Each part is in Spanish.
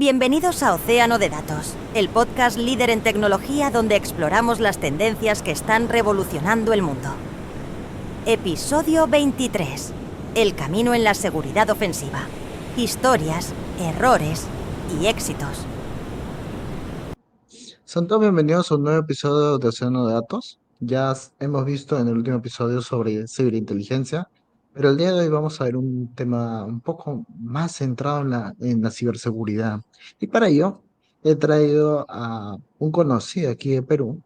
Bienvenidos a Océano de Datos, el podcast líder en tecnología donde exploramos las tendencias que están revolucionando el mundo. Episodio 23. El camino en la seguridad ofensiva. Historias, errores y éxitos. Son todos bienvenidos a un nuevo episodio de Océano de Datos. Hemos visto en el último episodio sobre ciberinteligencia, pero el día de hoy vamos a ver un tema un poco más centrado en la ciberseguridad. Y para ello he traído a un conocido aquí de Perú,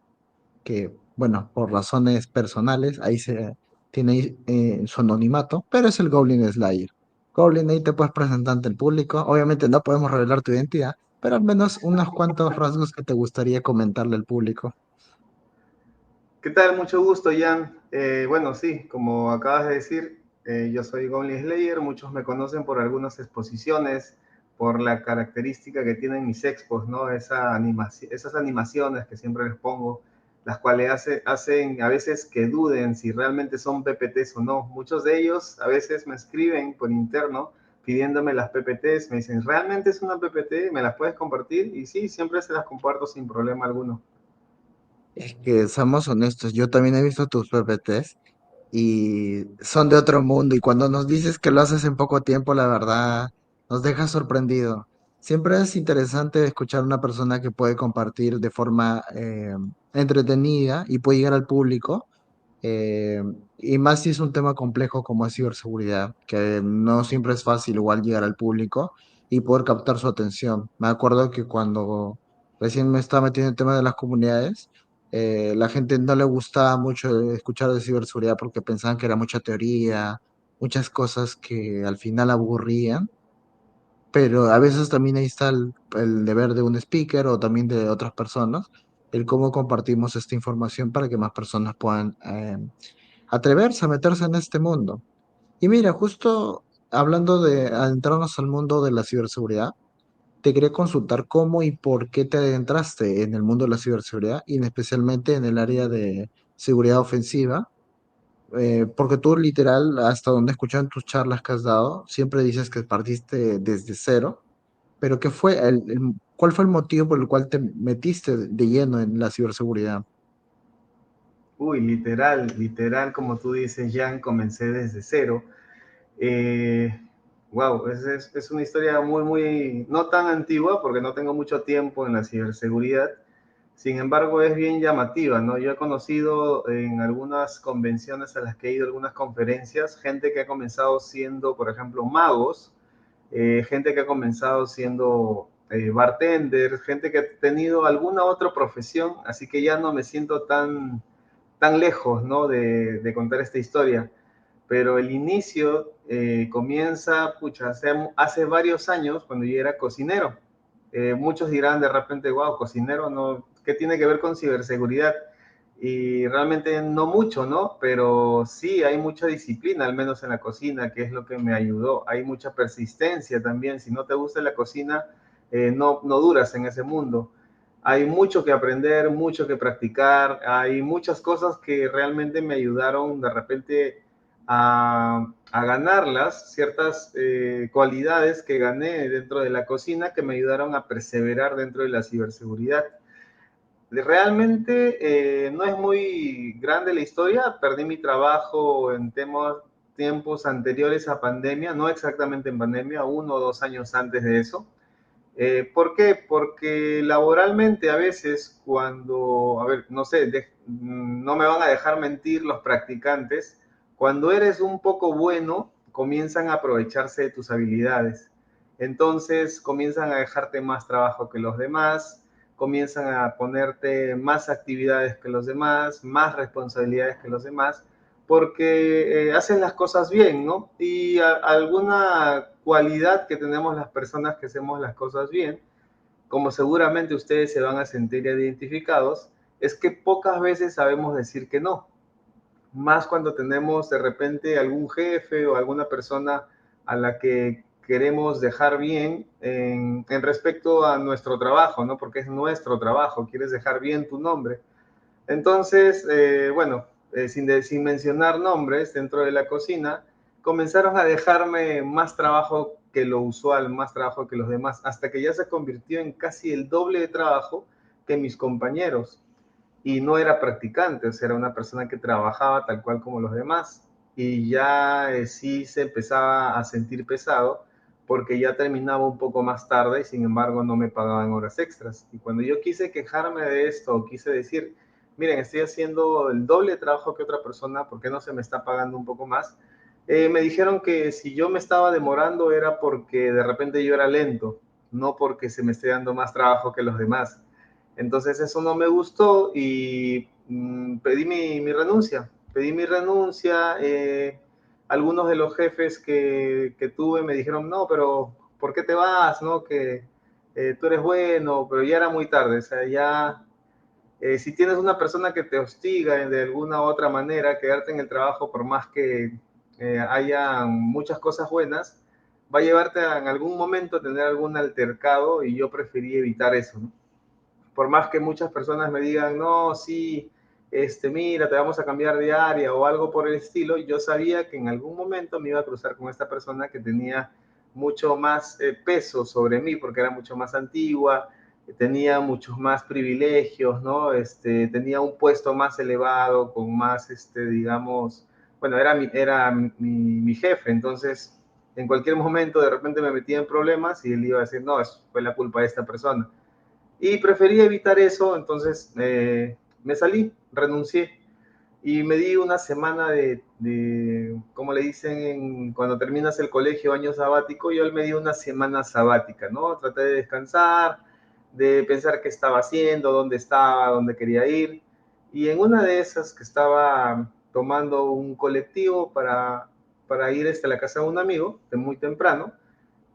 que, bueno, por razones personales, ahí se tiene su anonimato, pero es el Goblin Slayer. Goblin, ahí te puedes presentar ante el público. Obviamente no podemos revelar tu identidad, pero al menos unos cuantos rasgos que te gustaría comentarle al público. ¿Qué tal? Mucho gusto, Jan. Bueno, sí, como acabas de decir, yo soy Goblin Slayer. Muchos me conocen por algunas exposiciones, por la característica que tienen mis expos, ¿no? Esas animaciones que siempre les pongo, las cuales hacen a veces que duden si realmente son PPTs o no. Muchos de ellos a veces me escriben por interno pidiéndome las PPTs. Me dicen, ¿realmente es una PPT? ¿Me las puedes compartir? Y sí, siempre se las comparto sin problema alguno. Es que somos honestos, yo también he visto tus PPTs y son de otro mundo y cuando nos dices que lo haces en poco tiempo, la verdad, nos deja sorprendido. Siempre es interesante escuchar a una persona que puede compartir de forma entretenida y puede llegar al público, eh, y más si es un tema complejo como es ciberseguridad, que no siempre es fácil igual llegar al público y poder captar su atención. Me acuerdo que cuando recién me estaba metiendo en el tema de las comunidades, la gente no le gustaba mucho escuchar de ciberseguridad porque pensaban que era mucha teoría, muchas cosas que al final aburrían, pero a veces también ahí está el deber de un speaker o también de otras personas, el cómo compartimos esta información para que más personas puedan atreverse a meterse en este mundo. Y mira, justo hablando de adentrarnos al mundo de la ciberseguridad, te quería consultar cómo y por qué te adentraste en el mundo de la ciberseguridad y especialmente en el área de seguridad ofensiva, porque tú literal, hasta donde escuchan tus charlas que has dado, siempre dices que partiste desde cero, pero ¿qué fue cuál fue el motivo por el cual te metiste de lleno en la ciberseguridad? Uy, literal, como tú dices, Jan, comencé desde cero. Eh, wow, es una historia muy, no tan antigua porque no tengo mucho tiempo en la ciberseguridad. Sin embargo, es bien llamativa, ¿no? Yo he conocido en algunas convenciones a las que he ido, algunas conferencias, gente que ha comenzado siendo, por ejemplo, magos, gente que ha comenzado siendo bartender, gente que ha tenido alguna otra profesión, así que ya no me siento tan lejos, ¿no? De contar esta historia. Pero el inicio comienza, pucha, hace varios años, cuando yo era cocinero. Muchos dirán de repente, wow, cocinero, no, ¿qué tiene que ver con ciberseguridad? Y realmente no mucho, ¿no? Pero sí hay mucha disciplina, al menos en la cocina, que es lo que me ayudó. Hay mucha persistencia también. Si no te gusta la cocina, no duras en ese mundo. Hay mucho que aprender, mucho que practicar. Hay muchas cosas que realmente me ayudaron de repente a ganarlas, ciertas cualidades que gané dentro de la cocina que me ayudaron a perseverar dentro de la ciberseguridad. Realmente no es muy grande la historia. Perdí mi trabajo en tiempos anteriores a pandemia, no exactamente en pandemia, 1 o 2 años antes de eso. ¿Por qué? Porque laboralmente a veces cuando, a ver, no sé, no me van a dejar mentir los practicantes, cuando eres un poco bueno, comienzan a aprovecharse de tus habilidades. Entonces comienzan a dejarte más trabajo que los demás, comienzan a ponerte más actividades que los demás, más responsabilidades que los demás, porque hacen las cosas bien, ¿no? Y alguna cualidad que tenemos las personas que hacemos las cosas bien, como seguramente ustedes se van a sentir identificados, es que pocas veces sabemos decir que no. Más cuando tenemos de repente algún jefe o alguna persona a la que queremos dejar bien en respecto a nuestro trabajo, ¿no? Porque es nuestro trabajo, quieres dejar bien tu nombre. Entonces, bueno, sin mencionar nombres dentro de la cocina, comenzaron a dejarme más trabajo que lo usual, más trabajo que los demás, hasta que ya se convirtió en casi el doble de trabajo que mis compañeros. Y no era practicante, o sea, era una persona que trabajaba tal cual como los demás. Y ya sí se empezaba a sentir pesado porque ya terminaba un poco más tarde y sin embargo no me pagaban horas extras. Y cuando yo quise quejarme de esto, o quise decir, miren, estoy haciendo el doble de trabajo que otra persona, ¿por qué no se me está pagando un poco más? Me dijeron que si yo me estaba demorando era porque de repente yo era lento, no porque se me esté dando más trabajo que los demás. Entonces eso no me gustó y pedí mi renuncia. Pedí mi renuncia. Algunos de los jefes que tuve me dijeron, no, pero ¿por qué te vas? ¿No? Que tú eres bueno, pero ya era muy tarde. O sea, ya si tienes una persona que te hostiga de alguna u otra manera, quedarte en el trabajo por más que haya muchas cosas buenas, va a llevarte en algún momento a tener algún altercado y yo preferí evitar eso, ¿no? Por más que muchas personas me digan, no, sí, mira, te vamos a cambiar de área o algo por el estilo, yo sabía que en algún momento me iba a cruzar con esta persona que tenía mucho más peso sobre mí, porque era mucho más antigua, tenía muchos más privilegios, ¿no? Tenía un puesto más elevado, con más, digamos, bueno, era mi jefe, entonces en cualquier momento de repente me metía en problemas y él iba a decir, no, eso fue la culpa de esta persona. Y preferí evitar eso, entonces me salí, renuncié y me di una semana como le dicen cuando terminas el colegio, año sabático, yo me di una semana sabática, ¿no? Traté de descansar, de pensar qué estaba haciendo, dónde estaba, dónde quería ir. Y en una de esas que estaba tomando un colectivo para ir a la casa de un amigo, de muy temprano,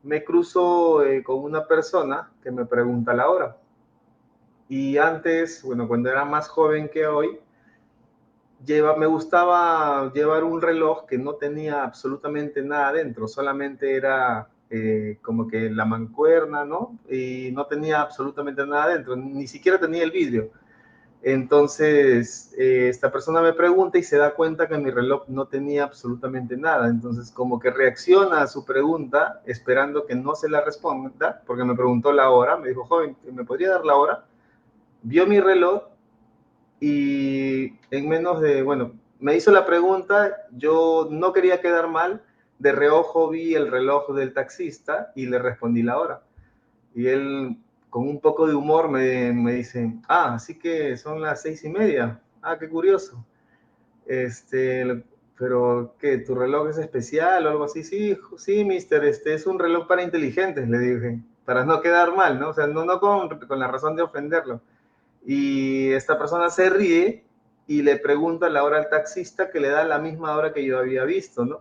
me cruzo con una persona que me pregunta la hora. Y antes, bueno, cuando era más joven que hoy, me gustaba llevar un reloj que no tenía absolutamente nada dentro, solamente era como que la mancuerna, ¿no? Y no tenía absolutamente nada dentro, ni siquiera tenía el vidrio. Entonces, esta persona me pregunta y se da cuenta que mi reloj no tenía absolutamente nada. Entonces, como que reacciona a su pregunta, esperando que no se la responda, porque me preguntó la hora. Me dijo, joven, ¿me podría dar la hora? Vio mi reloj y en menos de, bueno, me hizo la pregunta, yo no quería quedar mal, de reojo vi el reloj del taxista y le respondí la hora. Y él, con un poco de humor, me dice, así que son las 6:30. Qué curioso. Pero, ¿qué? ¿Tu reloj es especial o algo así? Sí, sí, mister, es un reloj para inteligentes, le dije, para no quedar mal, ¿no? O sea, no con la razón de ofenderlo. Y esta persona se ríe y le pregunta la hora al taxista, que le da la misma hora que yo había visto, ¿no?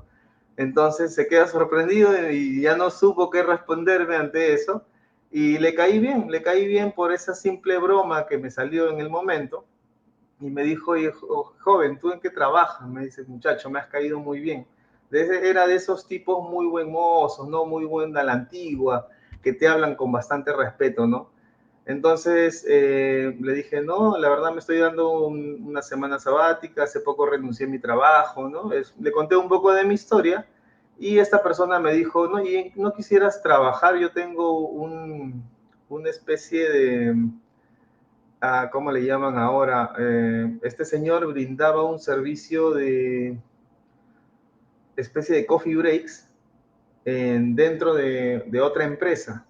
Entonces se queda sorprendido y ya no supo qué responderme ante eso. Y le caí bien por esa simple broma que me salió en el momento. Y me dijo, joven, ¿tú en qué trabajas? Me dice, muchacho, me has caído muy bien. Era de esos tipos muy buen mozos, ¿no? Muy buena a la antigua, que te hablan con bastante respeto, ¿no? Entonces le dije, no, la verdad me estoy dando una semana sabática, hace poco renuncié a mi trabajo, ¿no? Le conté un poco de mi historia y esta persona me dijo, no, ¿y no quisieras trabajar? Yo tengo una especie de, ¿cómo le llaman ahora? Este señor brindaba un servicio de especie de coffee breaks dentro de otra empresa,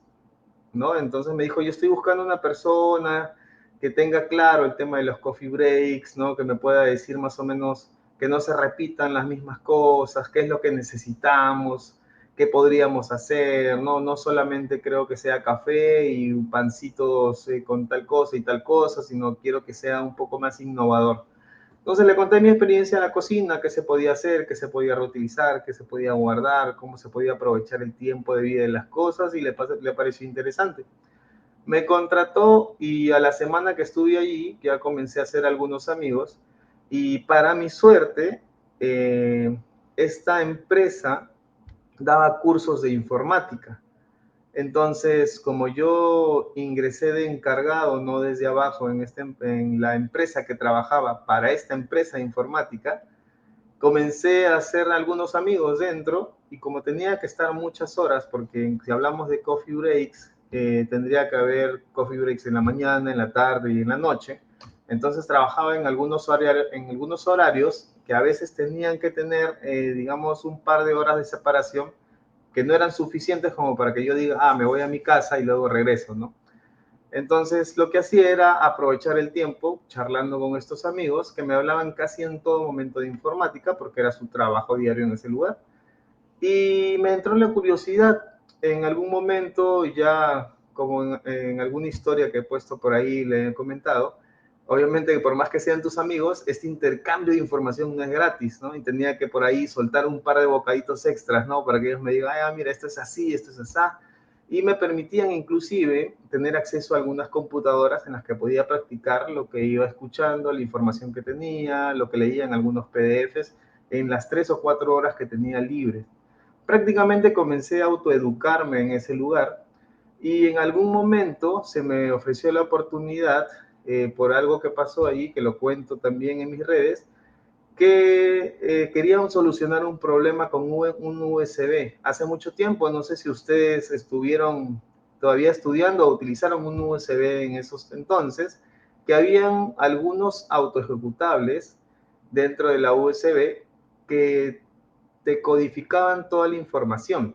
¿no? Entonces me dijo, yo estoy buscando una persona que tenga claro el tema de los coffee breaks, ¿no? Que me pueda decir más o menos que no se repitan las mismas cosas, qué es lo que necesitamos, qué podríamos hacer, ¿no? No solamente creo que sea café y pancitos con tal cosa y tal cosa, sino quiero que sea un poco más innovador. Entonces le conté mi experiencia en la cocina, qué se podía hacer, qué se podía reutilizar, qué se podía guardar, cómo se podía aprovechar el tiempo de vida de las cosas y le pareció interesante. Me contrató y a la semana que estuve allí ya comencé a hacer algunos amigos y para mi suerte esta empresa daba cursos de informática. Entonces, como yo ingresé de encargado, no desde abajo, en la empresa que trabajaba para esta empresa informática, comencé a hacer algunos amigos dentro y como tenía que estar muchas horas, porque si hablamos de coffee breaks, tendría que haber coffee breaks en la mañana, en la tarde y en la noche. Entonces trabajaba en algunos horarios que a veces tenían que tener, digamos, un par de horas de separación que no eran suficientes como para que yo diga, me voy a mi casa y luego regreso, ¿no? Entonces, lo que hacía era aprovechar el tiempo charlando con estos amigos que me hablaban casi en todo momento de informática, porque era su trabajo diario en ese lugar. Y me entró la curiosidad. En algún momento, ya como en alguna historia que he puesto por ahí, le he comentado, obviamente que por más que sean tus amigos, este intercambio de información no es gratis, ¿no? Y tenía que por ahí soltar un par de bocaditos extras, ¿no? Para que ellos me digan, mira, esto es así, esto es así. Y me permitían inclusive tener acceso a algunas computadoras en las que podía practicar lo que iba escuchando, la información que tenía, lo que leía en algunos PDFs, en las 3 o 4 horas que tenía libres. Prácticamente comencé a autoeducarme en ese lugar y en algún momento se me ofreció la oportunidad, por algo que pasó allí, que lo cuento también en mis redes, que querían solucionar un problema con un USB. Hace mucho tiempo, no sé si ustedes estuvieron todavía estudiando o utilizaron un USB en esos entonces, que habían algunos autoejecutables dentro de la USB que te codificaban toda la información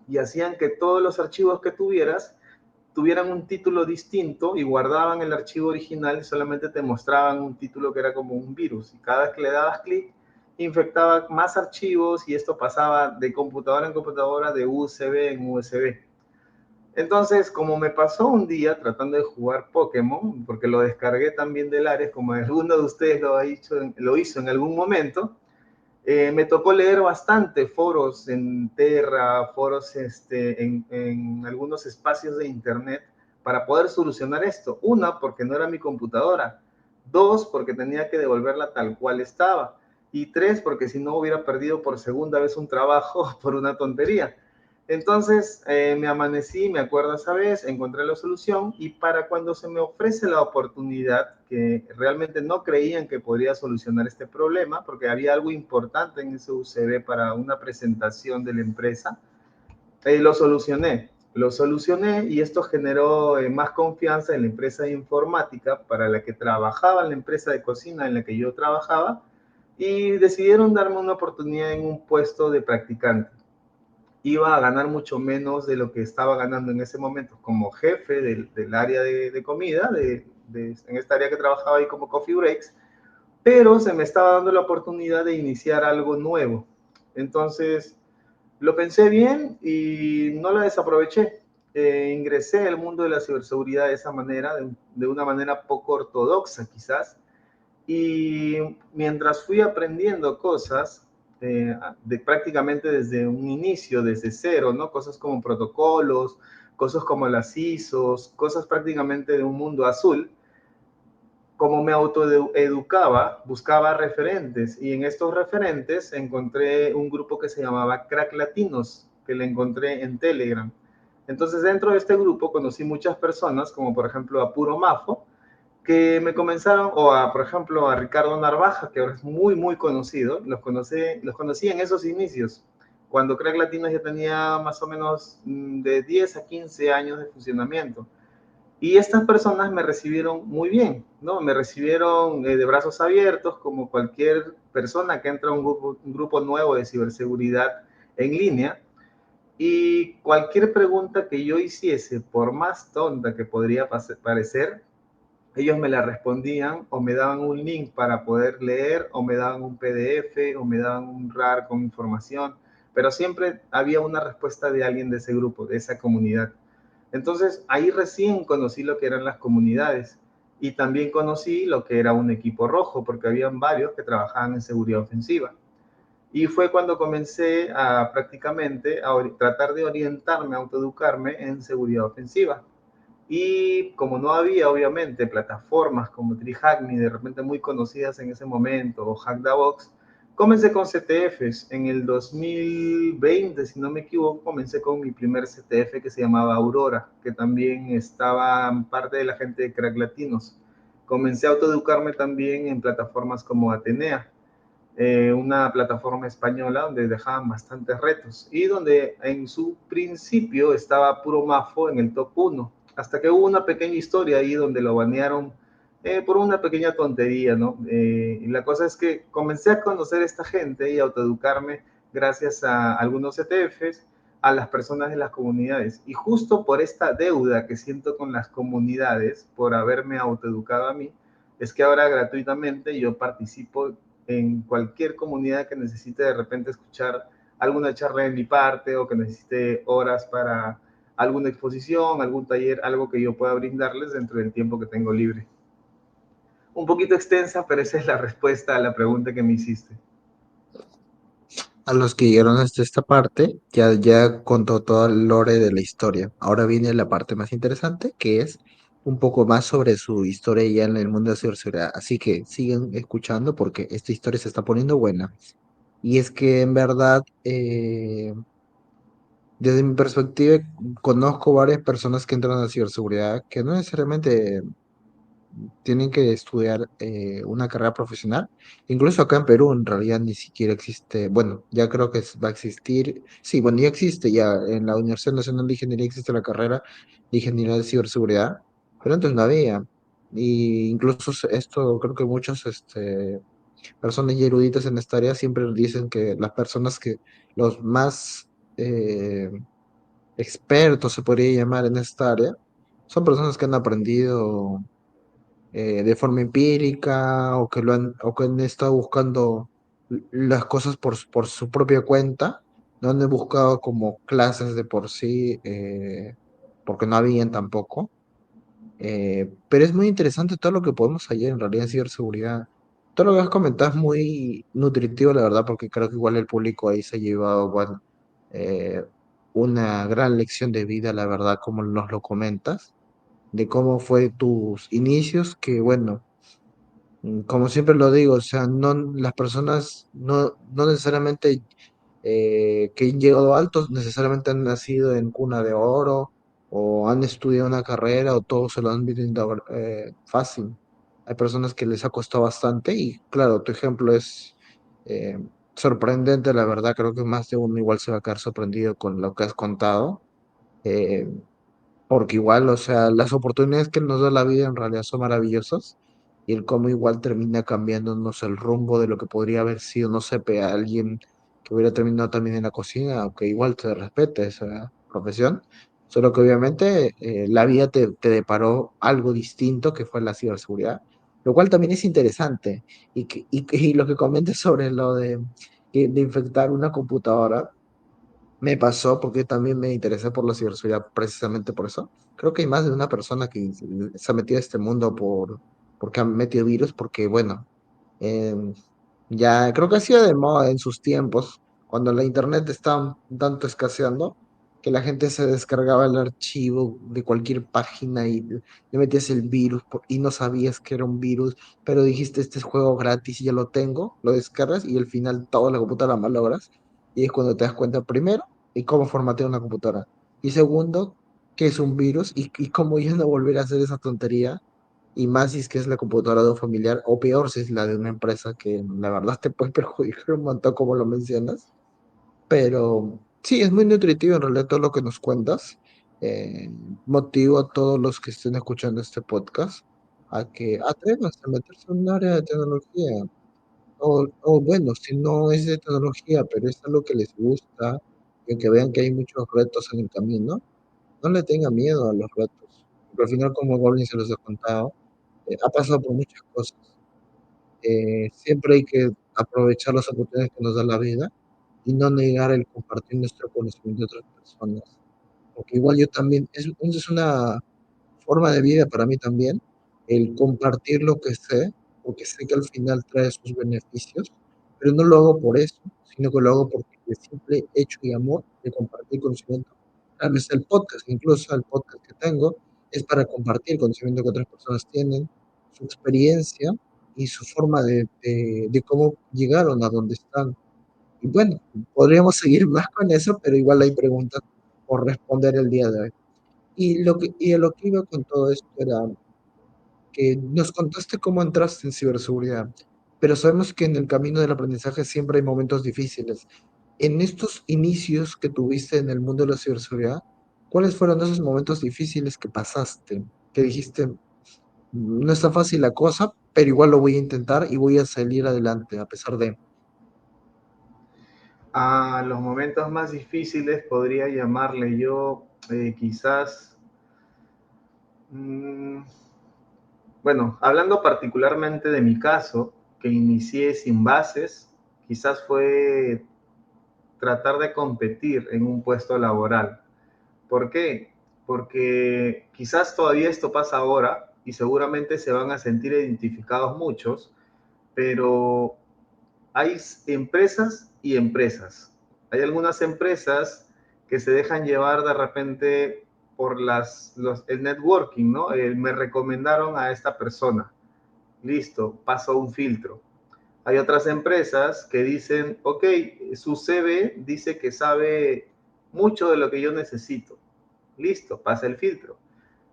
y hacían que todos los archivos que tuvieran un título distinto y guardaban el archivo original y solamente te mostraban un título que era como un virus. Y cada vez que le dabas clic, infectaba más archivos y esto pasaba de computadora en computadora, de USB en USB. Entonces, como me pasó un día tratando de jugar Pokémon, porque lo descargué también del Ares, como alguno de ustedes lo hizo en algún momento, me tocó leer bastante foros en Terra, foros en algunos espacios de internet para poder solucionar esto. Una, porque no era mi computadora. Dos, porque tenía que devolverla tal cual estaba. Y tres, porque si no hubiera perdido por segunda vez un trabajo por una tontería. Entonces me amanecí, me acuerdo esa vez, encontré la solución y para cuando se me ofrece la oportunidad, que realmente no creían que podría solucionar este problema, porque había algo importante en ese USB para una presentación de la empresa, lo solucioné y esto generó más confianza en la empresa de informática para la que trabajaba, en la empresa de cocina en la que yo trabajaba, y decidieron darme una oportunidad en un puesto de practicante. Iba a ganar mucho menos de lo que estaba ganando en ese momento como jefe del área de comida, en esta área que trabajaba ahí como Coffee Breaks, pero se me estaba dando la oportunidad de iniciar algo nuevo. Entonces, lo pensé bien y no la desaproveché. Ingresé al mundo de la ciberseguridad de esa manera, de una manera poco ortodoxa quizás, y mientras fui aprendiendo cosas, prácticamente desde un inicio, desde cero, ¿no? Cosas como protocolos, cosas como las ISOs, cosas prácticamente de un mundo azul, como me autoeducaba, buscaba referentes y en estos referentes encontré un grupo que se llamaba Crack Latinos, que le encontré en Telegram. Entonces dentro de este grupo conocí muchas personas, como por ejemplo a Puro Mafo, que me comenzaron, por ejemplo, a Ricardo Narvaja, que ahora es muy, muy conocido. Los conocí en esos inicios, cuando Crack Latinos ya tenía más o menos de 10 a 15 años de funcionamiento. Y estas personas me recibieron muy bien, ¿no? Me recibieron de brazos abiertos, como cualquier persona que entra a un grupo nuevo de ciberseguridad en línea. Y cualquier pregunta que yo hiciese, por más tonta que podría parecer, ellos me la respondían o me daban un link para poder leer o me daban un PDF o me daban un RAR con información, pero siempre había una respuesta de alguien de ese grupo, de esa comunidad. Entonces ahí recién conocí lo que eran las comunidades y también conocí lo que era un equipo rojo, porque habían varios que trabajaban en seguridad ofensiva. Y fue cuando comencé a prácticamente tratar de orientarme, a autoeducarme en seguridad ofensiva. Y como no había, obviamente, plataformas como TreeHackMe, de repente muy conocidas en ese momento, o HackTheBox, comencé con CTFs. En el 2020, si no me equivoco, comencé con mi primer CTF que se llamaba Aurora, que también estaba parte de la gente de Crack Latinos. Comencé a autoeducarme también en plataformas como Atenea. una plataforma española donde dejaban bastantes retos y donde en su principio estaba puro Mafo en el top 1, hasta que hubo una pequeña historia ahí donde lo banearon por una pequeña tontería, ¿no? Y la cosa es que comencé a conocer a esta gente y a autoeducarme gracias a algunos ETFs, a las personas de las comunidades. Y justo por esta deuda que siento con las comunidades, por haberme autoeducado a mí, es que ahora gratuitamente yo participo en cualquier comunidad que necesite de repente escuchar alguna charla de mi parte o que necesite horas para alguna exposición, algún taller, algo que yo pueda brindarles dentro del tiempo que tengo libre. Un poquito extensa, pero esa es la respuesta a la pregunta que me hiciste. A los que llegaron hasta esta parte, ya contó todo el lore de la historia. Ahora viene la parte más interesante, que es un poco más sobre su historia ya en el mundo de la ciberseguridad. Así que sigan escuchando porque esta historia se está poniendo buena. Y es que en verdad, desde mi perspectiva, conozco varias personas que entran a la ciberseguridad que no necesariamente tienen que estudiar una carrera profesional. Incluso acá en Perú en realidad ni siquiera existe, bueno, ya creo que va a existir, sí, bueno, ya existe, ya en la Universidad Nacional de Ingeniería existe la carrera de Ingeniería de Ciberseguridad, pero antes no había. Y incluso esto, creo que muchos personas ya eruditas en esta área siempre dicen que las personas que los más eh, expertos se podría llamar en esta área son personas que han aprendido de forma empírica o que han estado buscando las cosas por su propia cuenta, no han buscado como clases de por sí, porque no habían tampoco. Pero es muy interesante todo lo que podemos hallar en realidad en ciberseguridad. Todo lo que has comentado es muy nutritivo, la verdad, porque creo que igual el público ahí se ha llevado, bueno, eh, una gran lección de vida, la verdad, como nos lo comentas, de cómo fue tus inicios, que bueno, como siempre lo digo, o sea, no, las personas no necesariamente que han llegado altos necesariamente han nacido en cuna de oro o han estudiado una carrera o todo se lo han vivido fácil. Hay personas que les ha costado bastante y claro, tu ejemplo es eh, sorprendente, la verdad, creo que más de uno igual se va a quedar sorprendido con lo que has contado. eh, Porque igual, o sea, las oportunidades que nos da la vida en realidad son maravillosas y el cómo igual termina cambiándonos el rumbo de lo que podría haber sido, no sé, alguien que hubiera terminado también en la cocina, aunque igual te respete esa profesión, solo que obviamente la vida te deparó algo distinto que fue la ciberseguridad, lo cual también es interesante. Y lo que comentas sobre lo de infectar una computadora. Me pasó porque también me interesé por la ciberseguridad precisamente por eso. Creo que hay más de una persona que se ha metido a este mundo porque han metido virus, porque bueno, em, ya creo que ha sido de moda en sus tiempos, cuando la internet estaba un tanto escaseando, que la gente se descargaba el archivo de cualquier página y le metías el virus y no sabías que era un virus, pero dijiste, este es juego gratis y ya lo tengo, lo descargas y al final toda la computadora malogras. Y es cuando te das cuenta, primero, y cómo formatear una computadora. Y segundo, qué es un virus y cómo ya no volver a hacer esa tontería. Y más si es que es la computadora de un familiar, o peor si es la de una empresa que la verdad te puede perjudicar un montón como lo mencionas. Pero sí, es muy nutritivo en realidad todo lo que nos cuentas. Eh, Motivo a todos los que estén escuchando este podcast a que atrevan a meterse en un área de tecnología. O bueno, si no es de tecnología, pero es algo que les gusta y que vean que hay muchos retos en el camino, no le tengan miedo a los retos. Porque al final, como Goblin se los ha contado, ha pasado por muchas cosas. Siempre hay que aprovechar las oportunidades que nos da la vida y no negar el compartir nuestro conocimiento a otras personas. Porque igual yo también, es una forma de vida para mí también, el compartir lo que sé, porque sé que al final trae sus beneficios, pero no lo hago por eso, sino que lo hago porque el simple hecho y amor de compartir conocimiento. A veces el podcast, incluso el podcast que tengo, es para compartir conocimiento que otras personas tienen, su experiencia y su forma de cómo llegaron a donde están. Y bueno, podríamos seguir más con eso, pero igual hay preguntas por responder el día de hoy. Y a lo que iba con todo esto era que nos contaste cómo entraste en ciberseguridad, pero sabemos que en el camino del aprendizaje siempre hay momentos difíciles. En estos inicios que tuviste en el mundo de la ciberseguridad, ¿cuáles fueron esos momentos difíciles que pasaste? Que dijiste, no está fácil la cosa, pero igual lo voy a intentar y voy a salir adelante a pesar de... A los momentos más difíciles podría llamarle yo quizás, mm, bueno, hablando particularmente de mi caso, que inicié sin bases, quizás fue tratar de competir en un puesto laboral. ¿Por qué? Porque quizás todavía esto pasa ahora y seguramente se van a sentir identificados muchos, pero hay empresas y empresas. Hay algunas empresas que se dejan llevar de repente por el networking, ¿no? Me recomendaron a esta persona. Listo, paso un filtro. Hay otras empresas que dicen, ok, su CV dice que sabe mucho de lo que yo necesito. Listo, pasa el filtro.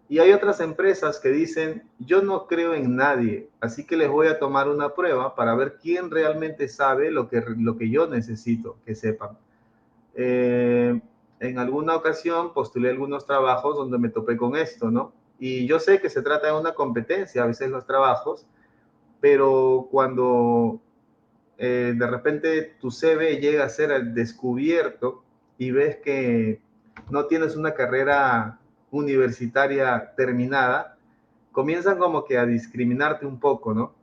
Y hay otras empresas que dicen, yo no creo en nadie, así que les voy a tomar una prueba para ver quién realmente sabe lo que yo necesito que sepan. Eh, en alguna ocasión postulé algunos trabajos donde me topé con esto, ¿no? Y yo sé que se trata de una competencia, a veces los trabajos, pero cuando de repente tu CV llega a ser al descubierto y ves que no tienes una carrera universitaria terminada, comienzan como que a discriminarte un poco, ¿no?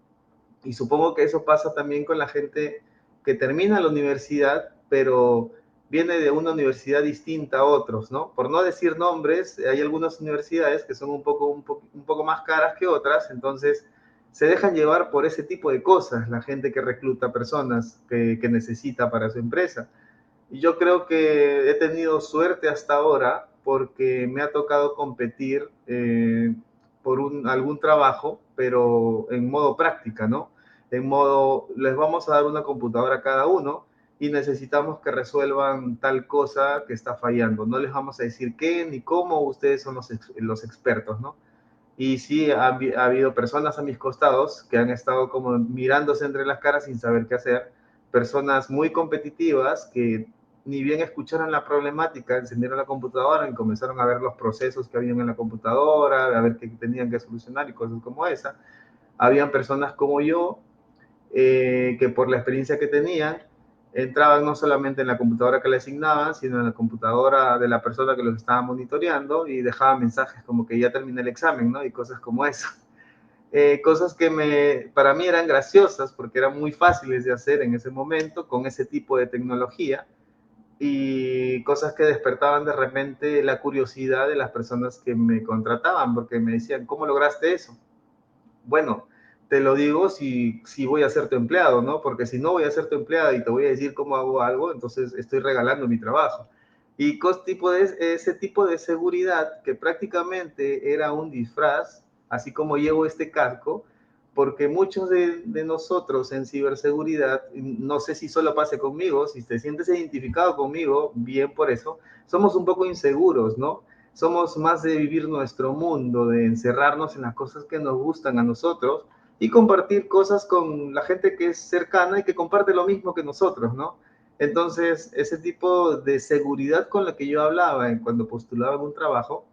Y supongo que eso pasa también con la gente que termina la universidad, pero viene de una universidad distinta a otros, ¿no? Por no decir nombres, hay algunas universidades que son un poco más caras que otras, entonces se dejan llevar por ese tipo de cosas la gente que recluta personas que necesita para su empresa. Y yo creo que he tenido suerte hasta ahora porque me ha tocado competir por algún trabajo, pero en modo práctica, ¿no? En modo, les vamos a dar una computadora a cada uno y necesitamos que resuelvan tal cosa que está fallando. No les vamos a decir qué ni cómo, ustedes son los expertos, ¿no? Y sí, ha habido personas a mis costados que han estado como mirándose entre las caras sin saber qué hacer, personas muy competitivas que ni bien escucharon la problemática, encendieron la computadora y comenzaron a ver los procesos que habían en la computadora, a ver qué tenían que solucionar y cosas como esa. Habían personas como yo que por la experiencia que tenían, entraban no solamente en la computadora que le asignaban, sino en la computadora de la persona que los estaba monitoreando y dejaban mensajes como que ya terminé el examen, ¿no? Y cosas como eso. Cosas que para mí eran graciosas porque eran muy fáciles de hacer en ese momento con ese tipo de tecnología y cosas que despertaban de repente la curiosidad de las personas que me contrataban porque me decían, ¿cómo lograste eso? Bueno, te lo digo si voy a ser tu empleado, ¿no? Porque si no voy a ser tu empleado y te voy a decir cómo hago algo, entonces estoy regalando mi trabajo. Y ese tipo de seguridad que prácticamente era un disfraz, así como llevo este casco, porque muchos de nosotros en ciberseguridad, no sé si solo pase conmigo, si te sientes identificado conmigo, bien por eso, somos un poco inseguros, ¿no? Somos más de vivir nuestro mundo, de encerrarnos en las cosas que nos gustan a nosotros y compartir cosas con la gente que es cercana y que comparte lo mismo que nosotros, ¿no? Entonces, ese tipo de seguridad con la que yo hablaba cuando postulaba un trabajo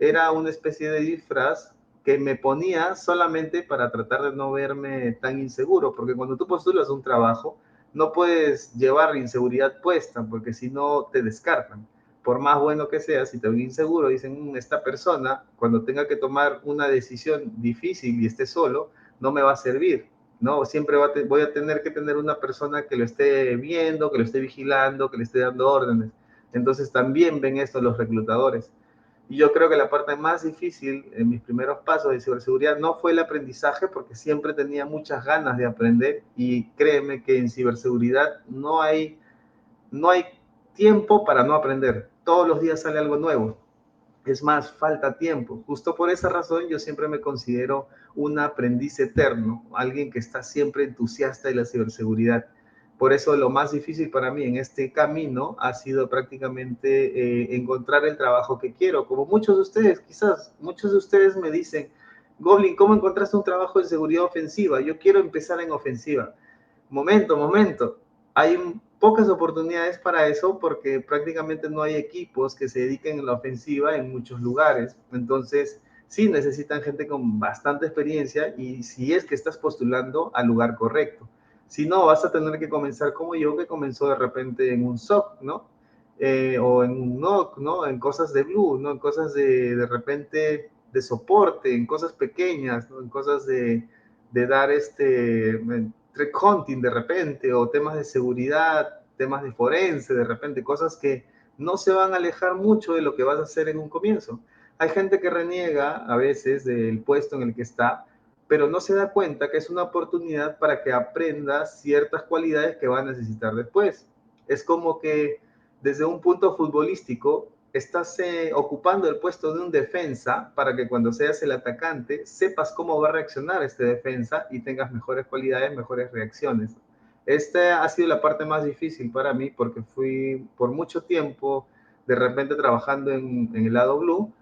era una especie de disfraz que me ponía solamente para tratar de no verme tan inseguro, porque cuando tú postulas un trabajo, no puedes llevar inseguridad puesta, porque si no te descartan. Por más bueno que sea, si te ven inseguro, dicen, esta persona, cuando tenga que tomar una decisión difícil y esté solo, no me va a servir, ¿no? Siempre voy a tener que tener una persona que lo esté viendo, que lo esté vigilando, que le esté dando órdenes. Entonces también ven esto los reclutadores. Y yo creo que la parte más difícil en mis primeros pasos de ciberseguridad no fue el aprendizaje, porque siempre tenía muchas ganas de aprender y créeme que en ciberseguridad no hay tiempo para no aprender. Todos los días sale algo nuevo. Es más, falta tiempo. Justo por esa razón yo siempre me considero un aprendiz eterno, alguien que está siempre entusiasta de la ciberseguridad. Por eso lo más difícil para mí en este camino ha sido prácticamente encontrar el trabajo que quiero. Como muchos de ustedes, quizás muchos de ustedes me dicen, Goblin, ¿cómo encontraste un trabajo en seguridad ofensiva? Yo quiero empezar en ofensiva. Momento. Hay pocas oportunidades para eso porque prácticamente no hay equipos que se dediquen a la ofensiva en muchos lugares. Entonces, sí necesitan gente con bastante experiencia y si es que estás postulando al lugar correcto. Si no, vas a tener que comenzar como yo, que comenzó de repente en un SOC, ¿no? O en un NOC, ¿no? En cosas de Blue, ¿no? En cosas de repente de soporte, en cosas pequeñas, ¿no? En cosas de dar threat hunting de repente, o temas de seguridad, temas de forense de repente, cosas que no se van a alejar mucho de lo que vas a hacer en un comienzo. Hay gente que reniega a veces del puesto en el que está, pero no se da cuenta que es una oportunidad para que aprenda ciertas cualidades que va a necesitar después. Es como que desde un punto futbolístico estás ocupando el puesto de un defensa para que cuando seas el atacante sepas cómo va a reaccionar este defensa y tengas mejores cualidades, mejores reacciones. Esta ha sido la parte más difícil para mí porque fui por mucho tiempo de repente trabajando en el lado blue,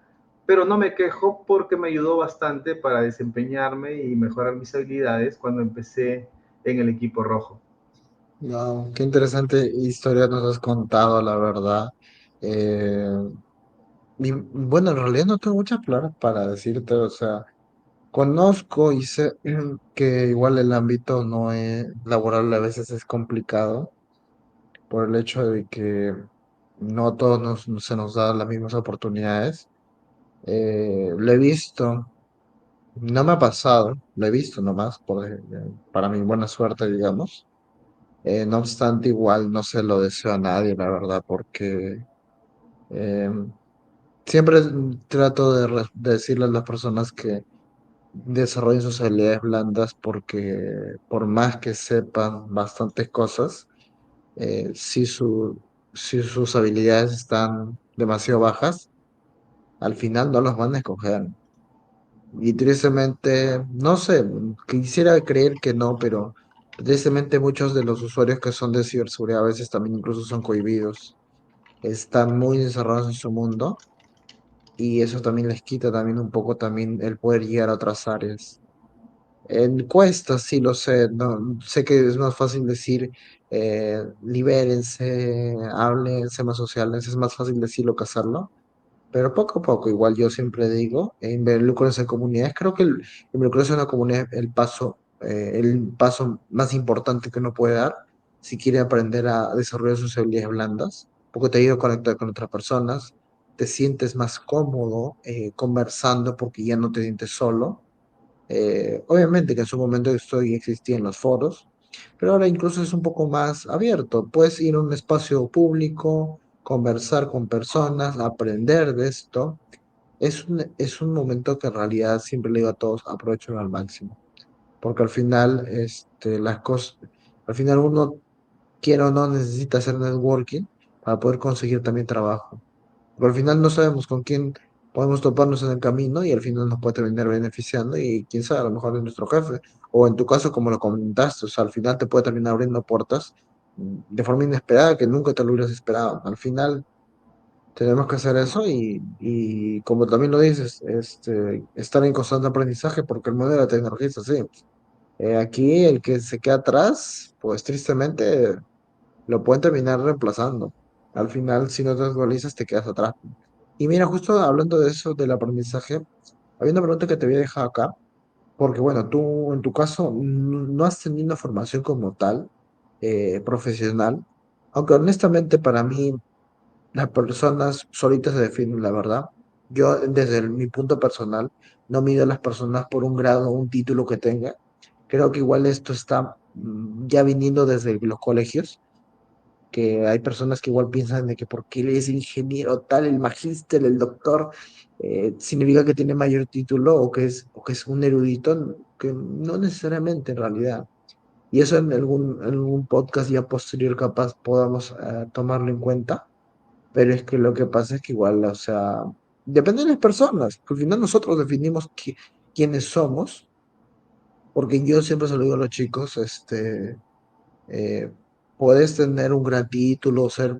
pero no me quejo porque me ayudó bastante para desempeñarme y mejorar mis habilidades cuando empecé en el equipo rojo. Wow, qué interesante historia nos has contado, la verdad. Eh, y bueno, en realidad no tengo muchas palabras para decirte, o sea, conozco y sé que igual el ámbito no es laboral a veces es complicado por el hecho de que no a todos se nos dan las mismas oportunidades. Lo he visto, no me ha pasado, lo he visto nomás, para mi buena suerte, digamos. No obstante, igual no se lo deseo a nadie, la verdad, porque eh, siempre trato de decirle a las personas que desarrollen sus habilidades blandas porque por más que sepan bastantes cosas, eh, si, su, si sus habilidades están demasiado bajas, al final no los van a escoger. Y tristemente, no sé, quisiera creer que no, pero tristemente muchos de los usuarios que son de ciberseguridad a veces también incluso son cohibidos, están muy encerrados en su mundo y eso también les quita también un poco también el poder llegar a otras áreas. En encuestas, sí lo sé, no, sé que es más fácil decir libérense, hablen, sean más sociales, es más fácil decirlo que hacerlo, pero poco a poco, igual yo siempre digo, involucrarse en comunidades, creo que involucrarse en una comunidad es el paso más importante que uno puede dar si quiere aprender a desarrollar sus habilidades blandas, porque te ayuda a conectar con otras personas, te sientes más cómodo conversando porque ya no te sientes solo. Obviamente que en su momento estoy existía en los foros, pero ahora incluso es un poco más abierto. Puedes ir a un espacio público, conversar con personas, aprender de esto. Es un momento que en realidad siempre le digo a todos, aprovechen al máximo, porque al final, las cosas, al final uno quiere o no necesita hacer networking para poder conseguir también trabajo. Pero al final no sabemos con quién podemos toparnos en el camino y al final nos puede terminar beneficiando y quién sabe, a lo mejor es nuestro jefe. O en tu caso, como lo comentaste, o sea, al final te puede terminar abriendo puertas de forma inesperada que nunca te lo hubieras esperado. Al final tenemos que hacer eso y como también lo dices, estar en constante aprendizaje porque el mundo de la tecnología es así. Aquí el que se queda atrás, pues tristemente lo pueden terminar reemplazando. Al final, si no te actualizas, te quedas atrás. Y mira, justo hablando de eso, del aprendizaje, había una pregunta que te había dejado acá, porque bueno, tú en tu caso no has tenido una formación como tal, profesional, aunque honestamente para mí las personas solitas se definen, la verdad. Yo desde mi punto personal no mido a las personas por un grado o un título que tenga. Creo que igual esto está ya viniendo desde los colegios que hay personas que igual piensan de que porque él es ingeniero tal, el magíster, el doctor, significa que tiene mayor título o que es un erudito, que no necesariamente en realidad. Y eso en algún podcast ya posterior capaz podamos tomarlo en cuenta, pero es que lo que pasa es que igual, o sea, depende de las personas, que al final nosotros definimos quiénes somos, porque yo siempre se lo digo a los chicos, puedes tener un gran título, ser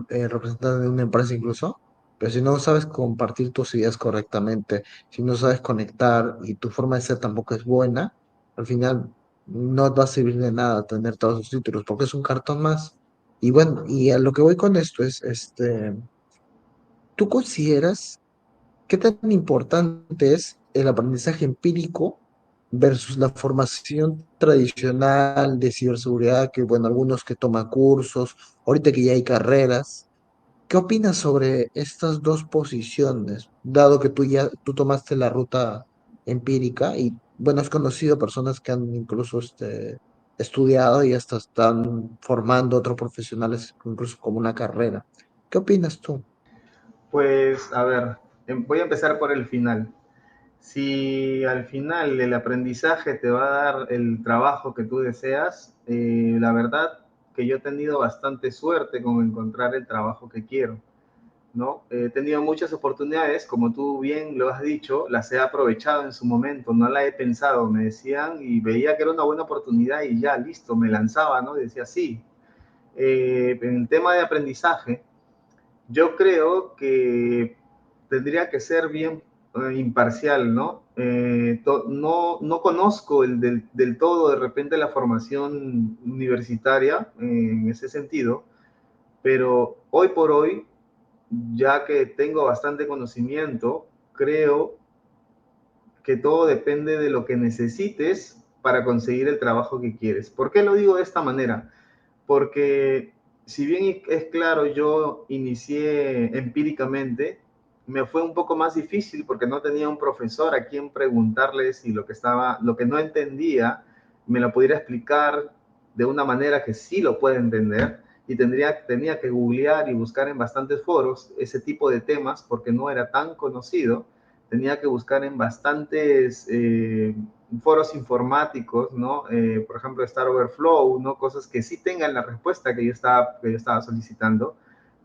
representante de una empresa incluso, Pero si no sabes compartir tus ideas correctamente, si no sabes conectar y tu forma de ser tampoco es buena, al final no va a servir de nada tener todos esos títulos, porque es un cartón más. Y bueno, y a lo que voy con esto es, ¿tú consideras qué tan importante es el aprendizaje empírico versus la formación tradicional de ciberseguridad, que bueno, algunos que toman cursos, ahorita que ya hay carreras? ¿Qué opinas sobre estas dos posiciones, dado que tú tomaste la ruta empírica y bueno, has conocido personas que han incluso estudiado y hasta están formando otros profesionales incluso como una carrera? ¿Qué opinas tú? Pues, a ver, voy a empezar por el final. Si al final el aprendizaje te va a dar el trabajo que tú deseas, la verdad que yo he tenido bastante suerte con encontrar el trabajo que quiero, ¿no? He tenido muchas oportunidades, como tú bien lo has dicho, las he aprovechado en su momento, no la he pensado, me decían y veía que era una buena oportunidad y ya, listo, me lanzaba, ¿no? Y decía, sí. En el tema de aprendizaje, yo creo que tendría que ser bien imparcial, ¿no? No conozco del todo de repente la formación universitaria en ese sentido, pero hoy por hoy, ya que tengo bastante conocimiento, creo que todo depende de lo que necesites para conseguir el trabajo que quieres. ¿Por qué lo digo de esta manera? Porque si bien es claro, yo inicié empíricamente, me fue un poco más difícil porque no tenía un profesor a quien preguntarle si lo que no entendía, me lo pudiera explicar de una manera que sí lo pueda entender y tenía que googlear y buscar en bastantes foros ese tipo de temas porque no era tan conocido. Tenía que buscar en bastantes foros informáticos, ¿no? Por ejemplo, Star Overflow, ¿no? Cosas que sí tengan la respuesta que yo estaba solicitando.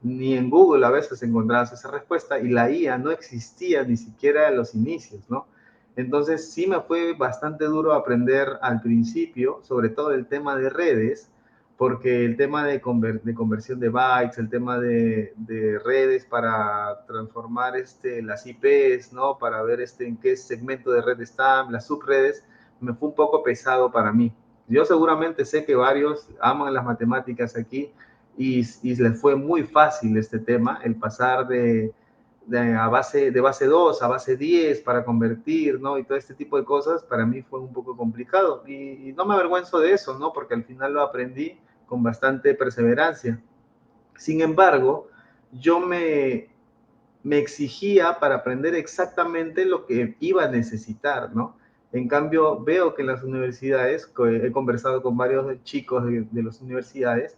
Ni en Google a veces encontrabas esa respuesta y la IA no existía ni siquiera en los inicios, ¿no? Entonces sí me fue bastante duro aprender al principio, sobre todo el tema de redes, porque el tema de conversión de bytes, el tema de redes para transformar las IPs, ¿no? Para ver en qué segmento de red están, las subredes, me fue un poco pesado para mí. Yo seguramente sé que varios aman las matemáticas aquí y les fue muy fácil este tema, el pasar de base 2 a base 10 para convertir, ¿no? Y todo este tipo de cosas, para mí fue un poco complicado. Y no me avergüenzo de eso, ¿no? Porque al final lo aprendí con bastante perseverancia. Sin embargo, yo me exigía para aprender exactamente lo que iba a necesitar, ¿no? En cambio, veo que en las universidades, he conversado con varios chicos de las universidades,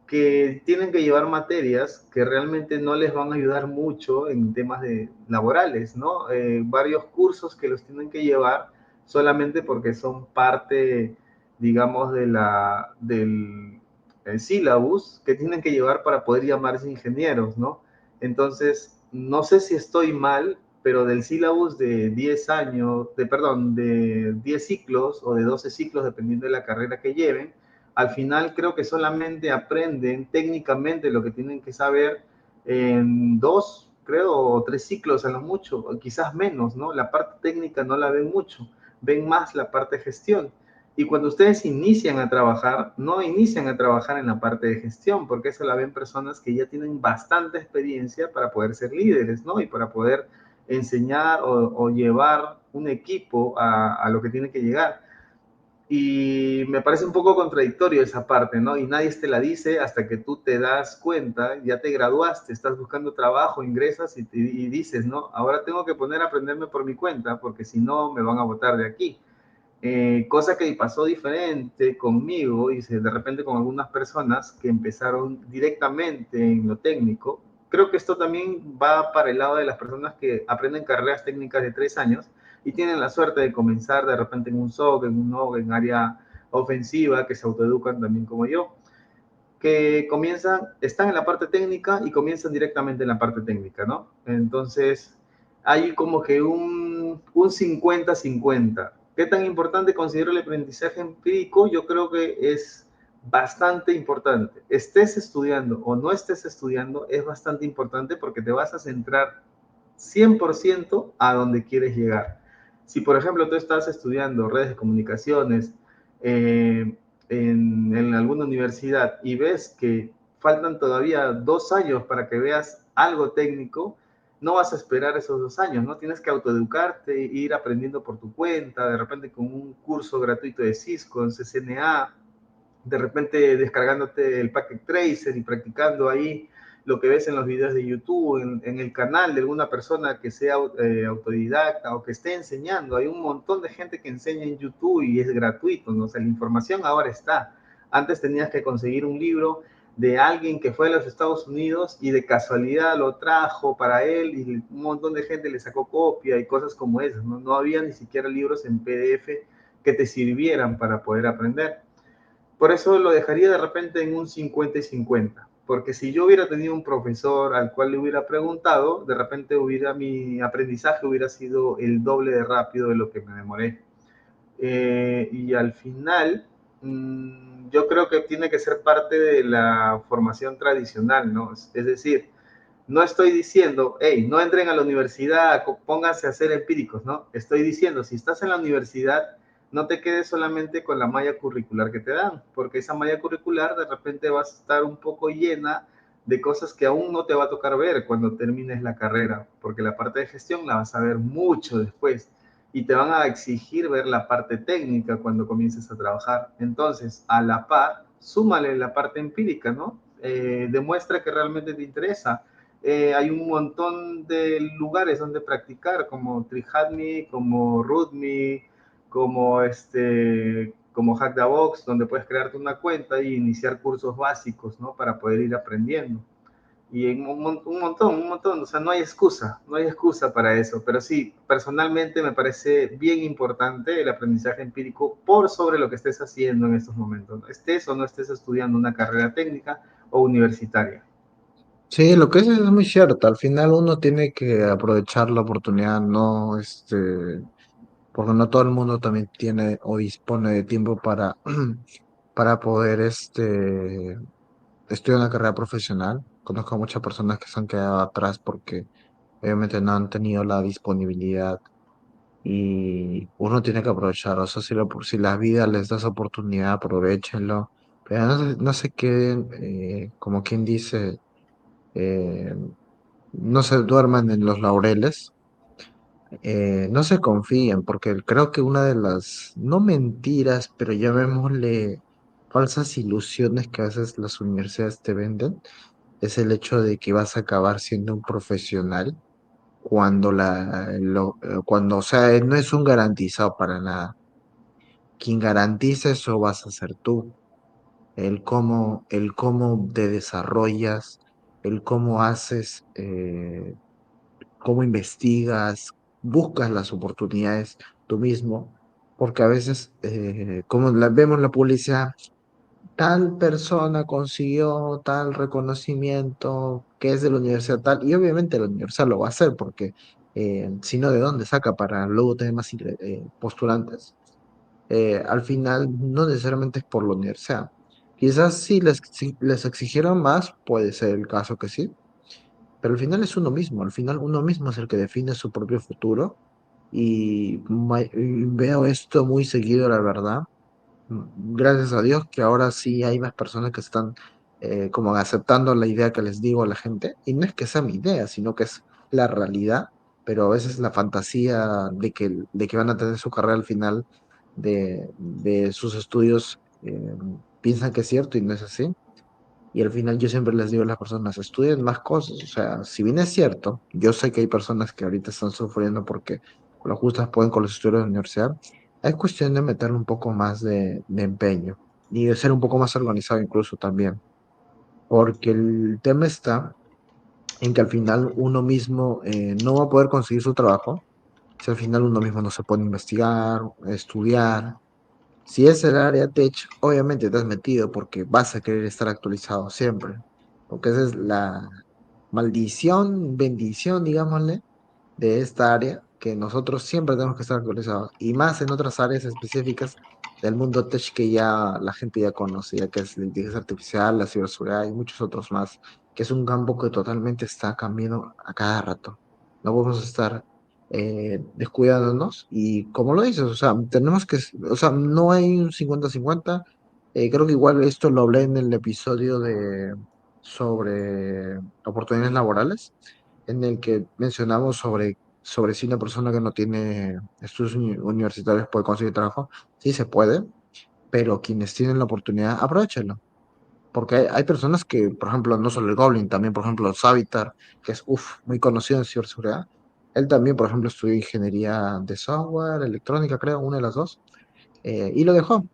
que tienen que llevar materias que realmente no les van a ayudar mucho en temas laborales, ¿no? Varios cursos que los tienen que llevar solamente porque son parte, digamos, del el syllabus que tienen que llevar para poder llamarse ingenieros, ¿no? Entonces, no sé si estoy mal, pero del syllabus de 10 años, perdón, de 10 ciclos o de 12 ciclos, dependiendo de la carrera que lleven, al final creo que solamente aprenden técnicamente lo que tienen que saber en dos, creo, o tres ciclos a lo mucho, o quizás menos, ¿no? La parte técnica no la ven mucho, ven más la parte de gestión. Y cuando ustedes inician a trabajar, no inician a trabajar en la parte de gestión, porque eso la ven personas que ya tienen bastante experiencia para poder ser líderes, ¿no? Y para poder enseñar o llevar un equipo a lo que tiene que llegar. Y me parece un poco contradictorio esa parte, ¿no? Y nadie te la dice hasta que tú te das cuenta, ya te graduaste, estás buscando trabajo, ingresas y dices, ¿no? Ahora tengo que poner a aprenderme por mi cuenta porque si no me van a botar de aquí. Cosa que pasó diferente conmigo y de repente con algunas personas que empezaron directamente en lo técnico. Creo que esto también va para el lado de las personas que aprenden carreras técnicas de 3 años y tienen la suerte de comenzar de repente en un SOC, en un NOC, en área ofensiva, que se autoeducan también como yo, que están en la parte técnica y comienzan directamente en la parte técnica, ¿no? Entonces, hay como que un 50-50. ¿Qué tan importante considero el aprendizaje empírico? Yo creo que es bastante importante. Estés estudiando o no estés estudiando, es bastante importante porque te vas a centrar 100% a donde quieres llegar. Si, por ejemplo, tú estás estudiando redes de comunicaciones en alguna universidad y ves que faltan todavía 2 años para que veas algo técnico, no vas a esperar esos 2 años, ¿no? Tienes que autoeducarte, ir aprendiendo por tu cuenta, de repente con un curso gratuito de Cisco, en CCNA, de repente descargándote el Packet Tracer y practicando ahí lo que ves en los videos de YouTube, en el canal de alguna persona que sea autodidacta o que esté enseñando. Hay un montón de gente que enseña en YouTube y es gratuito, ¿no? O sea, la información ahora está. Antes tenías que conseguir un libro de alguien que fue a los Estados Unidos y de casualidad lo trajo para él y un montón de gente le sacó copia y cosas como esas, ¿no? No había ni siquiera libros en PDF que te sirvieran para poder aprender. Por eso lo dejaría de repente en un 50 y 50, porque si yo hubiera tenido un profesor al cual le hubiera preguntado, de repente mi aprendizaje hubiera sido el doble de rápido de lo que me demoré. Y al final, yo creo que tiene que ser parte de la formación tradicional, ¿no? Es decir, no estoy diciendo, hey, no entren a la universidad, pónganse a ser empíricos, ¿no? Estoy diciendo, si estás en la universidad, no te quedes solamente con la malla curricular que te dan, porque esa malla curricular de repente va a estar un poco llena de cosas que aún no te va a tocar ver cuando termines la carrera, porque la parte de gestión la vas a ver mucho después y te van a exigir ver la parte técnica cuando comiences a trabajar. Entonces, a la par, súmale la parte empírica, ¿no? Demuestra que realmente te interesa. Hay un montón de lugares donde practicar, como Trihadmi, como Rootme, como Hack the Box, donde puedes crearte una cuenta e iniciar cursos básicos, ¿no? Para poder ir aprendiendo. Y en un montón, o sea, no hay excusa para eso, pero sí, personalmente me parece bien importante el aprendizaje empírico por sobre lo que estés haciendo en estos momentos, ¿no? Estés o no estés estudiando una carrera técnica o universitaria. Sí, lo que es muy cierto. Al final uno tiene que aprovechar la oportunidad, no, porque no todo el mundo también tiene o dispone de tiempo para, para poder, estudiar una carrera profesional. Conozco a muchas personas que se han quedado atrás porque obviamente no han tenido la disponibilidad y uno tiene que aprovechar. O sea, si la vida les da esa oportunidad, aprovechenlo. Pero no se queden, como quien dice, eh, no se duerman en los laureles, no se confíen, porque creo que una de las, no mentiras, pero llamémosle falsas ilusiones que a veces las universidades te venden, es el hecho de que vas a acabar siendo un profesional cuando, o sea, no es un garantizado para nada. Quien garantiza eso vas a ser tú. El cómo te desarrollas, el cómo haces, cómo investigas, buscas las oportunidades tú mismo, porque a veces, como vemos la publicidad, tal persona consiguió tal reconocimiento que es de la universidad tal, y obviamente la universidad lo va a hacer, porque si no, ¿de dónde saca para luego tener más postulantes? Al final, no necesariamente es por la universidad. Quizás si les exigieron más, puede ser el caso que sí, pero al final es uno mismo, al final uno mismo es el que define su propio futuro y veo esto muy seguido, la verdad. Gracias a Dios que ahora sí hay más personas que están como aceptando la idea que les digo a la gente y no es que sea mi idea, sino que es la realidad, pero a veces la fantasía de que van a tener su carrera al final de sus estudios piensan que es cierto y no es así. Y al final yo siempre les digo a las personas, estudien más cosas. O sea, si bien es cierto, yo sé que hay personas que ahorita están sufriendo porque con lo justas pueden con los estudios de la universidad, es cuestión de meterle un poco más de empeño y de ser un poco más organizado incluso también. Porque el tema está en que al final uno mismo no va a poder conseguir su trabajo si al final uno mismo no se pone a investigar, a estudiar. Si es el área tech, obviamente te has metido porque vas a querer estar actualizado siempre. Porque esa es la maldición, bendición, digámosle, de esta área, que nosotros siempre tenemos que estar actualizados. Y más en otras áreas específicas del mundo tech que ya la gente ya conoce, ya que es la inteligencia artificial, la ciberseguridad y muchos otros más, que es un campo que totalmente está cambiando a cada rato. No podemos estar descuidándonos y como lo dices, o sea, tenemos que, o sea, no hay un 50-50. Creo que igual esto lo hablé en el episodio sobre oportunidades laborales, en el que mencionamos sobre si una persona que no tiene estudios universitarios puede conseguir trabajo. Sí se puede, pero quienes tienen la oportunidad, aprovechenlo. Porque hay personas que, por ejemplo, no solo el Goblin, también, por ejemplo, Savitar, que es muy conocido en ciberseguridad. Él también, por ejemplo, estudió ingeniería de software, electrónica, creo, una de las dos, y lo dejó.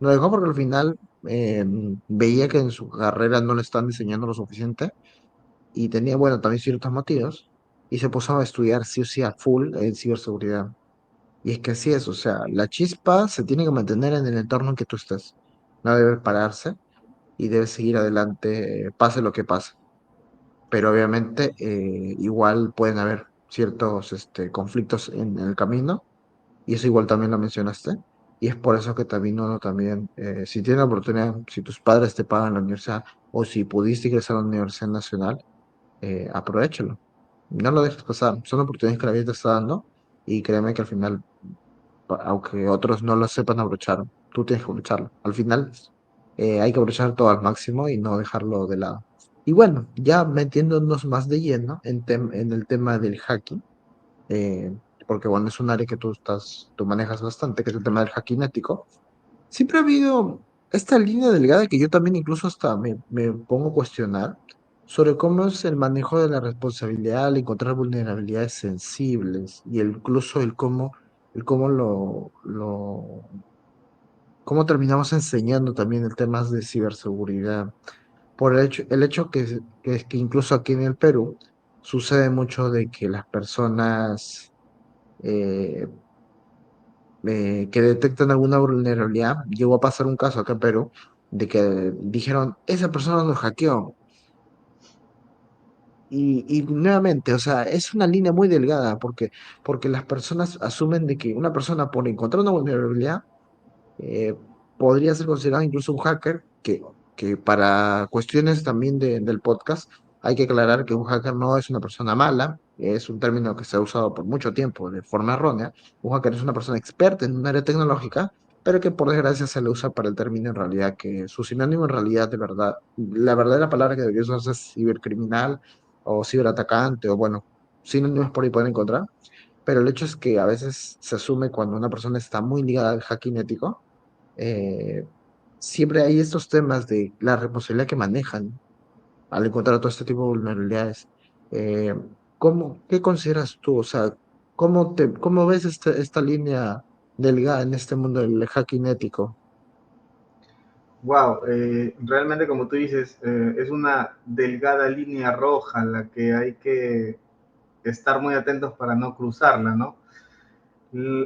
Lo dejó porque al final veía que en su carrera no le están enseñando lo suficiente y tenía, bueno, también ciertos motivos, y se puso a estudiar sí o sí a full en ciberseguridad. Y es que así es, o sea, la chispa se tiene que mantener en el entorno en que tú estés. No debe pararse y debe seguir adelante, pase lo que pase. Pero obviamente igual pueden haber ciertos conflictos en el camino, y eso igual también lo mencionaste. Y es por eso que también uno también, si tiene la oportunidad, si tus padres te pagan la universidad o si pudiste ingresar a la Universidad Nacional, aprovéchalo. No lo dejes pasar. Son oportunidades que la vida te está dando y créeme que al final, aunque otros no lo sepan aprovechar, tú tienes que aprovecharlo. Al final, hay que aprovechar todo al máximo y no dejarlo de lado. Y bueno, ya metiéndonos más de lleno en el tema del hacking, eh, porque bueno, es un área que tú manejas bastante, que es el tema del hacking ético. Siempre ha habido esta línea delgada que yo también incluso hasta me pongo a cuestionar sobre cómo es el manejo de la responsabilidad al encontrar vulnerabilidades sensibles y incluso cómo terminamos enseñando también el tema de ciberseguridad. Por el hecho que incluso aquí en el Perú sucede mucho de que las personas eh, que detectan alguna vulnerabilidad. Llegó a pasar un caso acá en Perú de que dijeron, esa persona nos hackeó. Y nuevamente, o sea, es una línea muy delgada porque las personas asumen de que una persona por encontrar una vulnerabilidad eh, podría ser considerado incluso un hacker, que para cuestiones también del podcast hay que aclarar que un hacker no es una persona mala, es un término que se ha usado por mucho tiempo de forma errónea. Un hacker es una persona experta en un área tecnológica, pero que por desgracia se le usa para el término en realidad, que su sinónimo en realidad de verdad, la verdadera palabra que debería usarse es cibercriminal o ciberatacante, o bueno, sinónimos por ahí pueden encontrar. Pero el hecho es que a veces se asume cuando una persona está muy ligada al hacking ético, eh, siempre hay estos temas de la responsabilidad que manejan al encontrar todo este tipo de vulnerabilidades. Eh, ¿Qué consideras tú? O sea, ¿cómo ves esta línea delgada en este mundo del hacking ético? Wow, realmente como tú dices, es una delgada línea roja la que hay que estar muy atentos para no cruzarla, ¿no?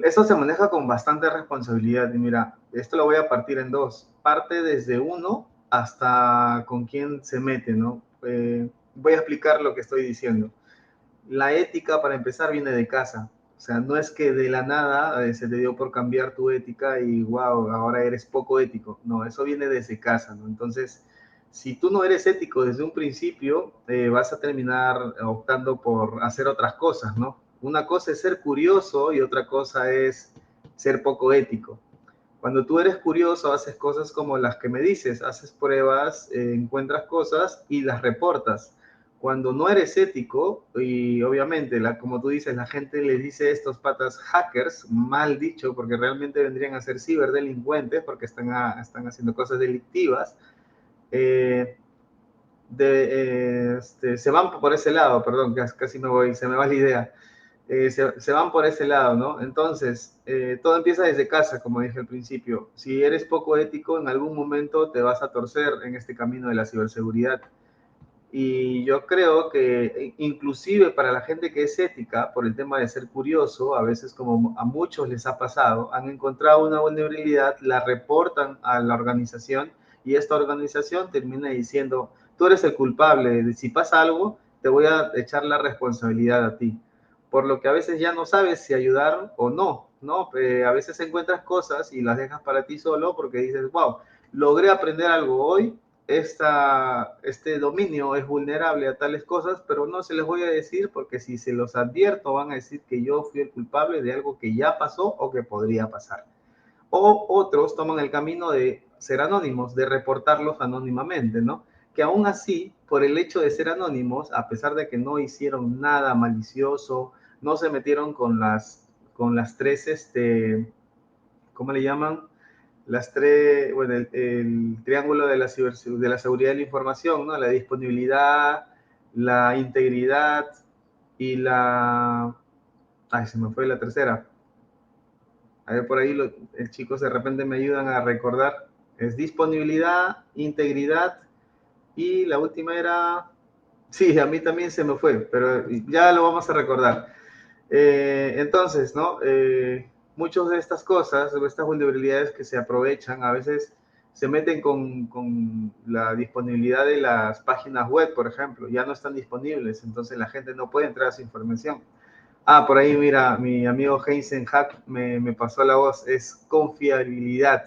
Eso se maneja con bastante responsabilidad y mira, esto lo voy a partir en dos. Parte desde uno hasta con quién se mete, ¿no? Voy a explicar lo que estoy diciendo. La ética, para empezar, viene de casa. O sea, no es que de la nada se te dio por cambiar tu ética y wow, ahora eres poco ético. No, eso viene desde casa, ¿no? Entonces, si tú no eres ético desde un principio, vas a terminar optando por hacer otras cosas, ¿no? Una cosa es ser curioso y otra cosa es ser poco ético. Cuando tú eres curioso, haces cosas como las que me dices, haces pruebas, encuentras cosas y las reportas. Cuando no eres ético, y obviamente, como tú dices, la gente le dice a estos patas hackers, mal dicho, porque realmente vendrían a ser ciberdelincuentes, porque están haciendo cosas delictivas, eh, se van por ese lado, perdón, casi se me va la idea. Se van por ese lado, ¿no? Entonces, todo empieza desde casa, como dije al principio. Si eres poco ético, en algún momento te vas a torcer en este camino de la ciberseguridad. Y yo creo que inclusive para la gente que es ética, por el tema de ser curioso, a veces como a muchos les ha pasado, han encontrado una vulnerabilidad, la reportan a la organización y esta organización termina diciendo, tú eres el culpable, si pasa algo, te voy a echar la responsabilidad a ti. por lo que a veces ya no sabes si ayudar o no, ¿no? A veces encuentras cosas y las dejas para ti solo porque dices, wow, logré aprender algo hoy, este dominio es vulnerable a tales cosas, pero no se les voy a decir porque si se los advierto van a decir que yo fui el culpable de algo que ya pasó o que podría pasar. O otros toman el camino de ser anónimos, de reportarlos anónimamente, ¿no? Que aún así, por el hecho de ser anónimos, a pesar de que no hicieron nada malicioso, no se metieron con las tres, ¿cómo le llaman? Las tres, bueno, el triángulo de de la seguridad de la información, ¿no? La disponibilidad, la integridad y la... Ay, se me fue la tercera. A ver, por ahí el chicos de repente me ayudan a recordar. Es disponibilidad, integridad y la última era... Sí, a mí también se me fue, pero ya lo vamos a recordar. Entonces, ¿no? Muchas de estas cosas, de estas vulnerabilidades que se aprovechan, a veces se meten con la disponibilidad de las páginas web, por ejemplo, ya no están disponibles, entonces la gente no puede entrar a su información. Ah, por ahí, mira, mi amigo Heinzen Hack me pasó la voz, es confiabilidad,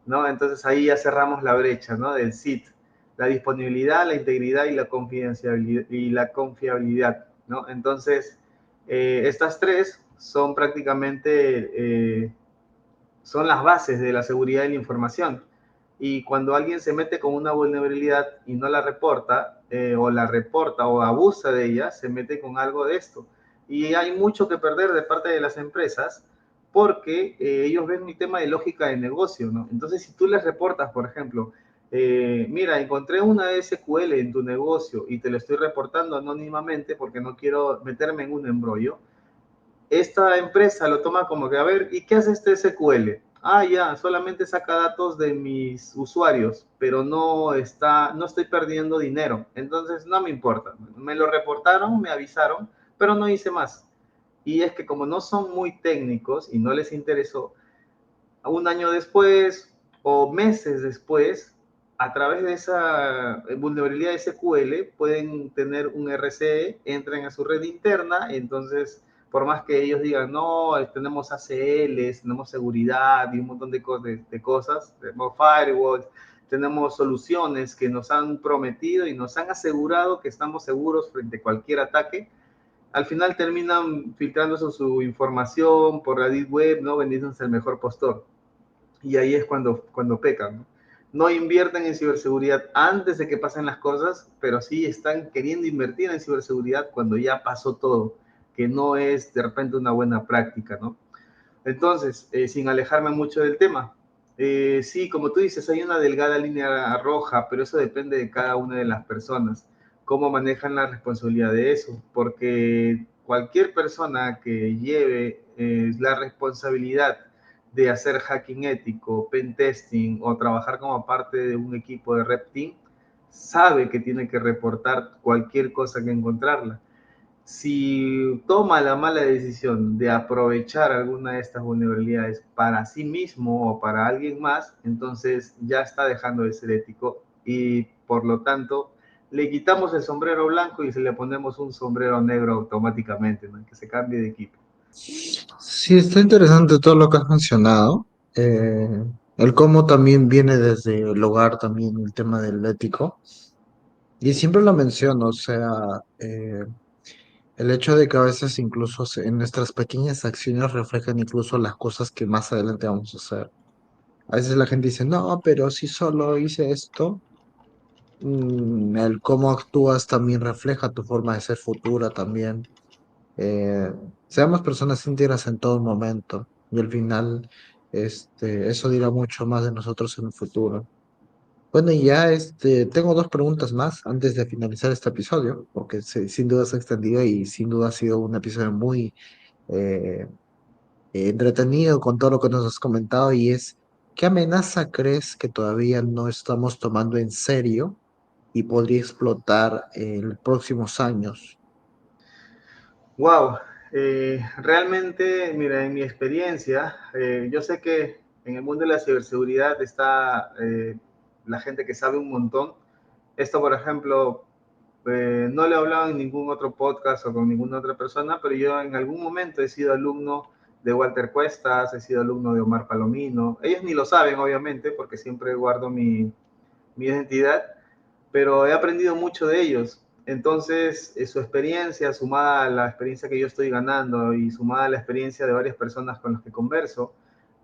¿no? Entonces ahí ya cerramos la brecha, ¿no? Del SIT, la disponibilidad, la integridad y la confiabilidad, ¿no? Entonces, estas tres son prácticamente, son las bases de la seguridad de la información. Y cuando alguien se mete con una vulnerabilidad y no la reporta, o la reporta o abusa de ella, se mete con algo de esto. Y hay mucho que perder de parte de las empresas porque ellos ven mi tema de lógica de negocio, ¿no? Entonces, si tú les reportas, por ejemplo, mira, encontré una SQL en tu negocio y te lo estoy reportando anónimamente porque no quiero meterme en un embrollo, esta empresa lo toma como que, a ver, ¿y qué hace este SQL? Ah, ya, solamente saca datos de mis usuarios, pero no estoy perdiendo dinero. Entonces, no me importa. Me lo reportaron, me avisaron, pero no hice más. Y es que como no son muy técnicos y no les interesó, un año después o meses después, a través de esa vulnerabilidad de SQL, pueden tener un RCE, entren a su red interna, entonces, por más que ellos digan, no, tenemos ACLs, tenemos seguridad y un montón de cosas, tenemos firewalls, tenemos soluciones que nos han prometido y nos han asegurado que estamos seguros frente a cualquier ataque, al final terminan filtrándose su información por la deep web, ¿no? Vendiéndose el mejor postor. Y ahí es cuando pecan, ¿no? No invierten en ciberseguridad antes de que pasen las cosas, pero sí están queriendo invertir en ciberseguridad cuando ya pasó todo, que no es de repente una buena práctica, ¿no? Entonces, sin alejarme mucho del tema, sí, como tú dices, hay una delgada línea roja, pero eso depende de cada una de las personas, cómo manejan la responsabilidad de eso, porque cualquier persona que lleve la responsabilidad de hacer hacking ético, pen testing o trabajar como parte de un equipo de Red Team, sabe que tiene que reportar cualquier cosa que encontrarla. Si toma la mala decisión de aprovechar alguna de estas vulnerabilidades para sí mismo o para alguien más, entonces ya está dejando de ser ético y por lo tanto le quitamos el sombrero blanco y se le ponemos un sombrero negro automáticamente, ¿no? Que se cambie de equipo. Sí, está interesante todo lo que has mencionado. Eh, el cómo también viene desde el hogar, también el tema del ético. Y siempre lo menciono, o sea, eh, el hecho de que a veces incluso en nuestras pequeñas acciones reflejan incluso las cosas que más adelante vamos a hacer. A veces la gente dice, no, pero si solo hice esto, el cómo actúas también refleja tu forma de ser futura también. Eh, Seamos personas íntegras en todo momento y al final eso dirá mucho más de nosotros en el futuro. Bueno, y ya tengo dos preguntas más antes de finalizar este episodio, porque sin duda se ha extendido y sin duda ha sido un episodio muy eh, entretenido con todo lo que nos has comentado y es, ¿qué amenaza crees que todavía no estamos tomando en serio y podría explotar en los próximos años? Wow, realmente, mira, en mi experiencia, yo sé que en el mundo de la ciberseguridad está la gente que sabe un montón. Esto, por ejemplo, no lo he hablado en ningún otro podcast o con ninguna otra persona, pero yo en algún momento he sido alumno de Walter Cuestas, he sido alumno de Omar Palomino. Ellos ni lo saben, obviamente, porque siempre guardo mi identidad, pero he aprendido mucho de ellos. Entonces, su experiencia, sumada a la experiencia que yo estoy ganando y sumada a la experiencia de varias personas con las que converso,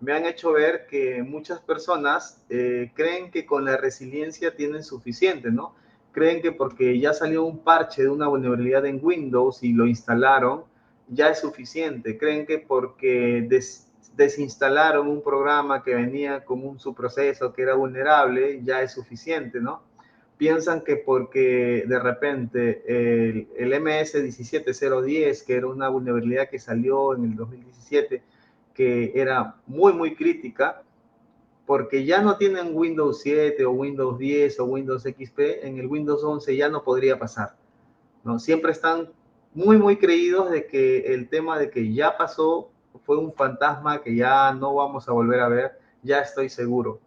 me han hecho ver que muchas personas creen que con la resiliencia tienen suficiente, ¿no? Creen que porque ya salió un parche de una vulnerabilidad en Windows y lo instalaron, ya es suficiente. Creen que porque desinstalaron un programa que venía con un subproceso que era vulnerable, ya es suficiente, ¿no? Piensan que porque de repente el MS 17010, que era una vulnerabilidad que salió en el 2017, que era muy, muy crítica, porque ya no tienen Windows 7 o Windows 10 o Windows XP, en el Windows 11 ya no podría pasar, ¿no? Siempre están muy, muy creídos de que el tema de que ya pasó fue un fantasma que ya no vamos a volver a ver, ya estoy seguro.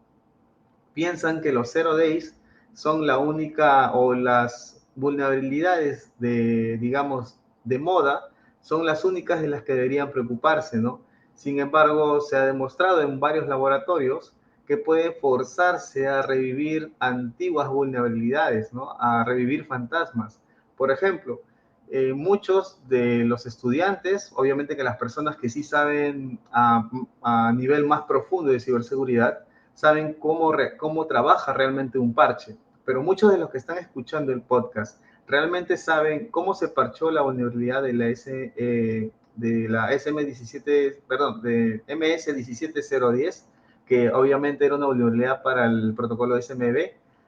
Piensan que los zero days son la única o las vulnerabilidades de, digamos, de moda, son las únicas de las que deberían preocuparse, ¿no? Sin embargo, se ha demostrado en varios laboratorios que puede forzarse a revivir antiguas vulnerabilidades, ¿no? A revivir fantasmas. Por ejemplo, muchos de los estudiantes, obviamente que las personas que sí saben a nivel más profundo de ciberseguridad, saben cómo trabaja realmente un parche, pero muchos de los que están escuchando el podcast realmente saben cómo se parchó la vulnerabilidad de la SM17, perdón, de MS17010, que obviamente era una vulnerabilidad para el protocolo SMB.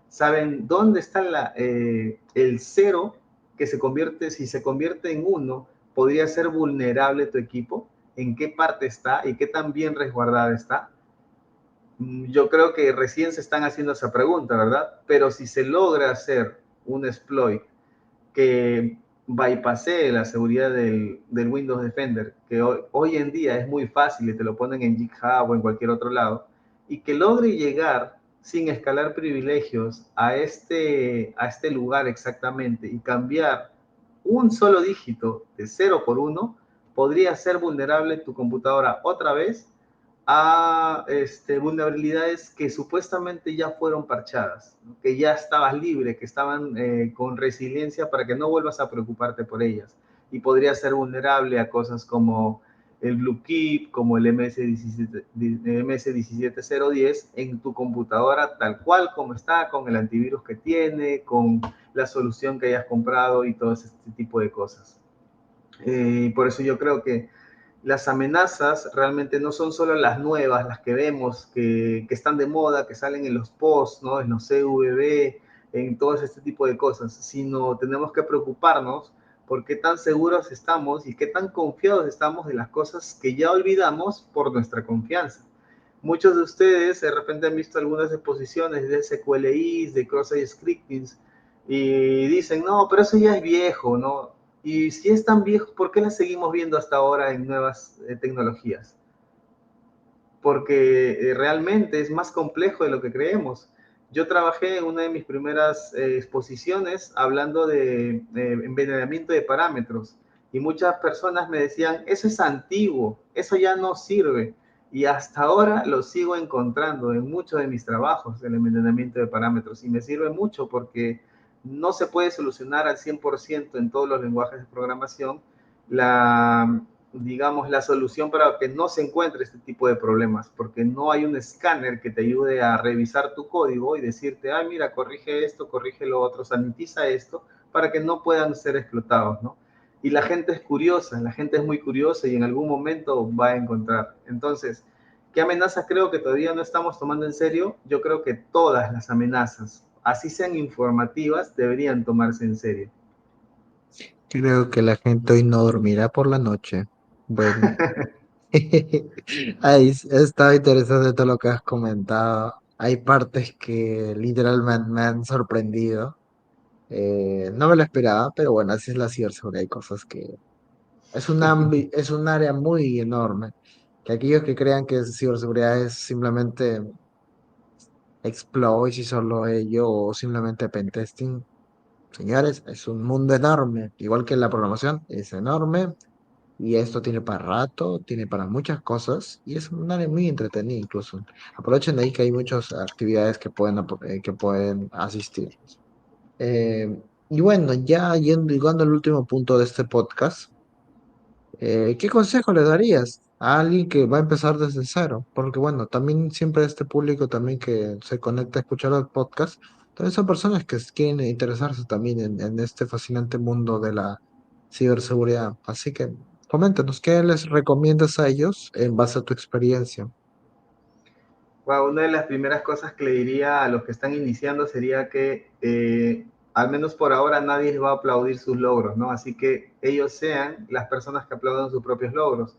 Saben dónde está el cero que se convierte, si se convierte en uno, podría ser vulnerable tu equipo, en qué parte está y qué tan bien resguardada está. Yo creo que recién se están haciendo esa pregunta, ¿verdad? Pero si se logra hacer un exploit que bypassee la seguridad del Windows Defender, que hoy en día es muy fácil y te lo ponen en GitHub o en cualquier otro lado, y que logre llegar sin escalar privilegios a este lugar exactamente y cambiar un solo dígito de 0 por 1, podría ser vulnerable tu computadora otra vez a vulnerabilidades que supuestamente ya fueron parchadas, ¿no? Que ya estabas libre, que estaban con resiliencia para que no vuelvas a preocuparte por ellas. Y podría ser vulnerable a cosas como el BlueKeep, como el MS17010 en tu computadora tal cual como está, con el antivirus que tiene, con la solución que hayas comprado y todo este tipo de cosas. Por eso yo creo que las amenazas realmente no son solo las nuevas, las que vemos, que están de moda, que salen en los posts, ¿no? En los CVB, en todo este tipo de cosas, sino tenemos que preocuparnos por qué tan seguros estamos y qué tan confiados estamos de las cosas que ya olvidamos por nuestra confianza. Muchos de ustedes de repente han visto algunas exposiciones de SQLIs, de cross-site scriptings, y dicen, no, pero eso ya es viejo, ¿no? Y si es tan viejo, ¿por qué la seguimos viendo hasta ahora en nuevas tecnologías? Porque realmente es más complejo de lo que creemos. Yo trabajé en una de mis primeras exposiciones hablando de envenenamiento de parámetros y muchas personas me decían, eso es antiguo, eso ya no sirve. Y hasta ahora lo sigo encontrando en muchos de mis trabajos, el envenenamiento de parámetros. Y me sirve mucho porque no se puede solucionar al 100% en todos los lenguajes de programación la, digamos, la solución para que no se encuentre este tipo de problemas, porque no hay un escáner que te ayude a revisar tu código y decirte, ah, mira, corrige esto, corrige lo otro, sanitiza esto, para que no puedan ser explotados, ¿no? Y la gente es curiosa, la gente es muy curiosa y en algún momento va a encontrar. Entonces, ¿qué amenazas creo que todavía no estamos tomando en serio? Yo creo que todas las amenazas, así sean informativas, deberían tomarse en serio. Creo que la gente hoy no dormirá por la noche. Bueno, ay, está interesante todo lo que has comentado. Hay partes que literalmente me han sorprendido. No me lo esperaba, pero bueno, así es la ciberseguridad. Hay cosas que es un área muy enorme. Que aquellos que crean que ciberseguridad es simplemente exploits y solo ello, o simplemente pentesting, Señores, es un mundo enorme, igual que la programación, es enorme y esto tiene para rato, tiene para muchas cosas y es un área muy entretenida incluso. Aprovechen de ahí que hay muchas actividades que que pueden asistir. Y bueno, ya llegando al último punto de este podcast, ¿qué consejo le darías a alguien que va a empezar desde cero? Porque bueno, también siempre este público también que se conecta a escuchar el podcast, también son personas que quieren interesarse también en este fascinante mundo de la ciberseguridad. Así que coméntanos, ¿qué les recomiendas a ellos en base a tu experiencia? Wow, una de las primeras cosas que le diría a los que están iniciando sería que al menos por ahora nadie les va a aplaudir sus logros, ¿no? Así que ellos sean las personas que aplaudan sus propios logros.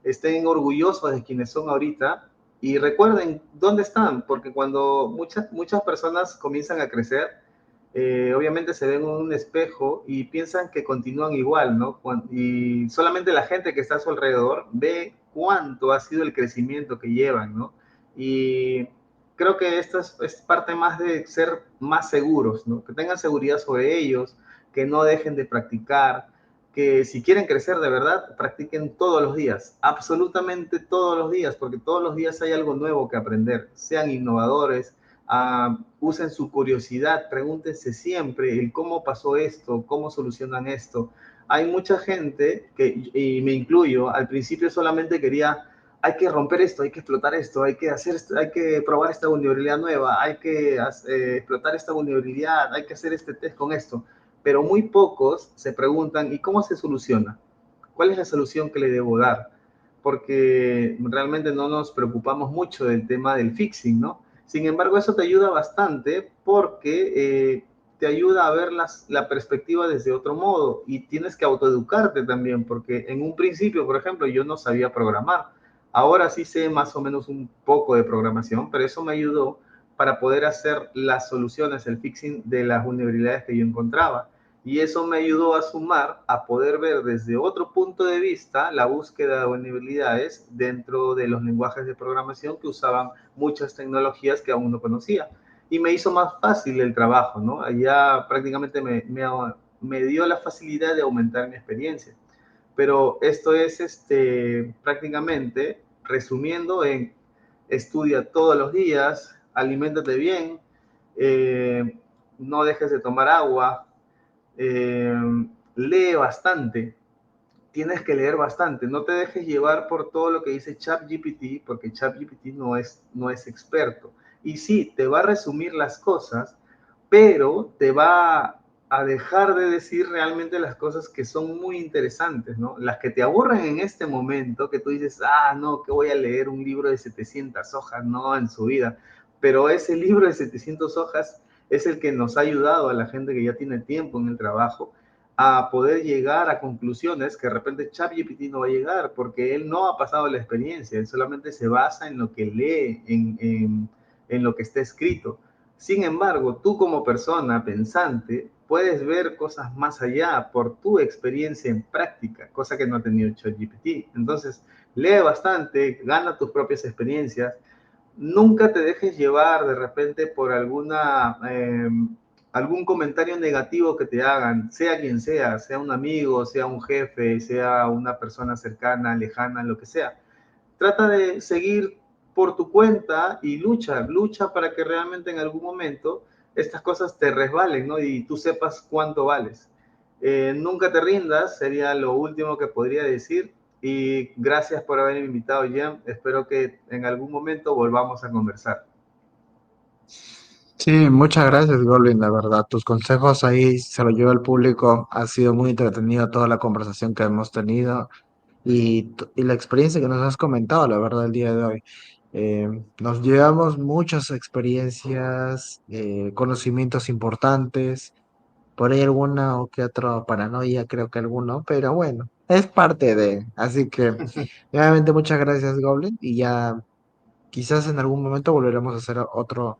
Estén orgullosos de quienes son ahorita y recuerden dónde están, porque cuando muchas personas comienzan a crecer, obviamente se ven en un espejo y piensan que continúan igual, ¿no? Y solamente la gente que está a su alrededor ve cuánto ha sido el crecimiento que llevan, ¿no? Y creo que esto es parte más de ser más seguros, ¿no? Que tengan seguridad sobre ellos, que no dejen de practicar, que si quieren crecer de verdad, practiquen todos los días, absolutamente todos los días, porque todos los días hay algo nuevo que aprender. Sean innovadores, usen su curiosidad, pregúntense siempre el cómo pasó esto, cómo solucionan esto. Hay mucha gente que, y me incluyo, al principio solamente quería, hay que romper esto, hay que explotar esto, hay que hacer esto, hay que probar esta vulnerabilidad nueva, hay que explotar esta vulnerabilidad, hay que hacer este test con esto. Pero muy pocos se preguntan, ¿y cómo se soluciona? ¿Cuál es la solución que le debo dar? Porque realmente no nos preocupamos mucho del tema del fixing, ¿no? Sin embargo, eso te ayuda bastante porque te ayuda a ver la perspectiva desde otro modo y tienes que autoeducarte también, porque en un principio, por ejemplo, yo no sabía programar. Ahora sí sé más o menos un poco de programación, pero eso me ayudó para poder hacer las soluciones, el fixing de las vulnerabilidades que yo encontraba. Y eso me ayudó a sumar, a poder ver desde otro punto de vista la búsqueda de vulnerabilidades dentro de los lenguajes de programación que usaban muchas tecnologías que aún no conocía. Y me hizo más fácil el trabajo, ¿no? Allá prácticamente me dio la facilidad de aumentar mi experiencia. Pero esto es prácticamente resumiendo en estudia todos los días, aliméntate bien, eh, no dejes de tomar agua, eh, lee bastante, tienes que leer bastante, no te dejes llevar por todo lo que dice ChatGPT, porque ChatGPT no es experto. Y sí, te va a resumir las cosas, pero te va a dejar de decir realmente las cosas que son muy interesantes, ¿no? Las que te aburren en este momento, que tú dices, no, que voy a leer un libro de 700 hojas, no, en su vida. Pero ese libro de 700 hojas es el que nos ha ayudado a la gente que ya tiene tiempo en el trabajo a poder llegar a conclusiones que de repente ChatGPT no va a llegar porque él no ha pasado la experiencia, él solamente se basa en lo que lee, en lo que está escrito. Sin embargo, tú como persona pensante puedes ver cosas más allá por tu experiencia en práctica, cosa que no ha tenido ChatGPT. Entonces, lee bastante, gana tus propias experiencias, nunca te dejes llevar de repente por algún comentario negativo que te hagan, sea quien sea un amigo, sea un jefe, sea una persona cercana, lejana, lo que sea. Trata de seguir por tu cuenta y lucha para que realmente en algún momento estas cosas te resbalen, ¿no? Y tú sepas cuánto vales. Nunca te rindas, sería lo último que podría decir. Y gracias por haberme invitado, Jan. Espero que en algún momento volvamos a conversar. Sí, muchas gracias, Goblin, la verdad. Tus consejos ahí se lo lleva al público. Ha sido muy entretenido toda la conversación que hemos tenido y la experiencia que nos has comentado, la verdad, el día de hoy. Nos llevamos muchas experiencias, conocimientos importantes, por ahí alguna o que otra paranoia, creo que alguno, pero bueno, es parte de. Así que, nuevamente, muchas gracias, Goblin, y ya quizás en algún momento volveremos a hacer otro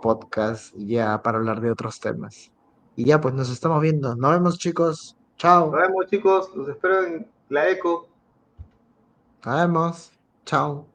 podcast ya para hablar de otros temas. Y ya, pues nos estamos viendo. Nos vemos, chicos. Nos Chao. vemos, chicos. Los espero en la ECO. Nos vemos. Chao.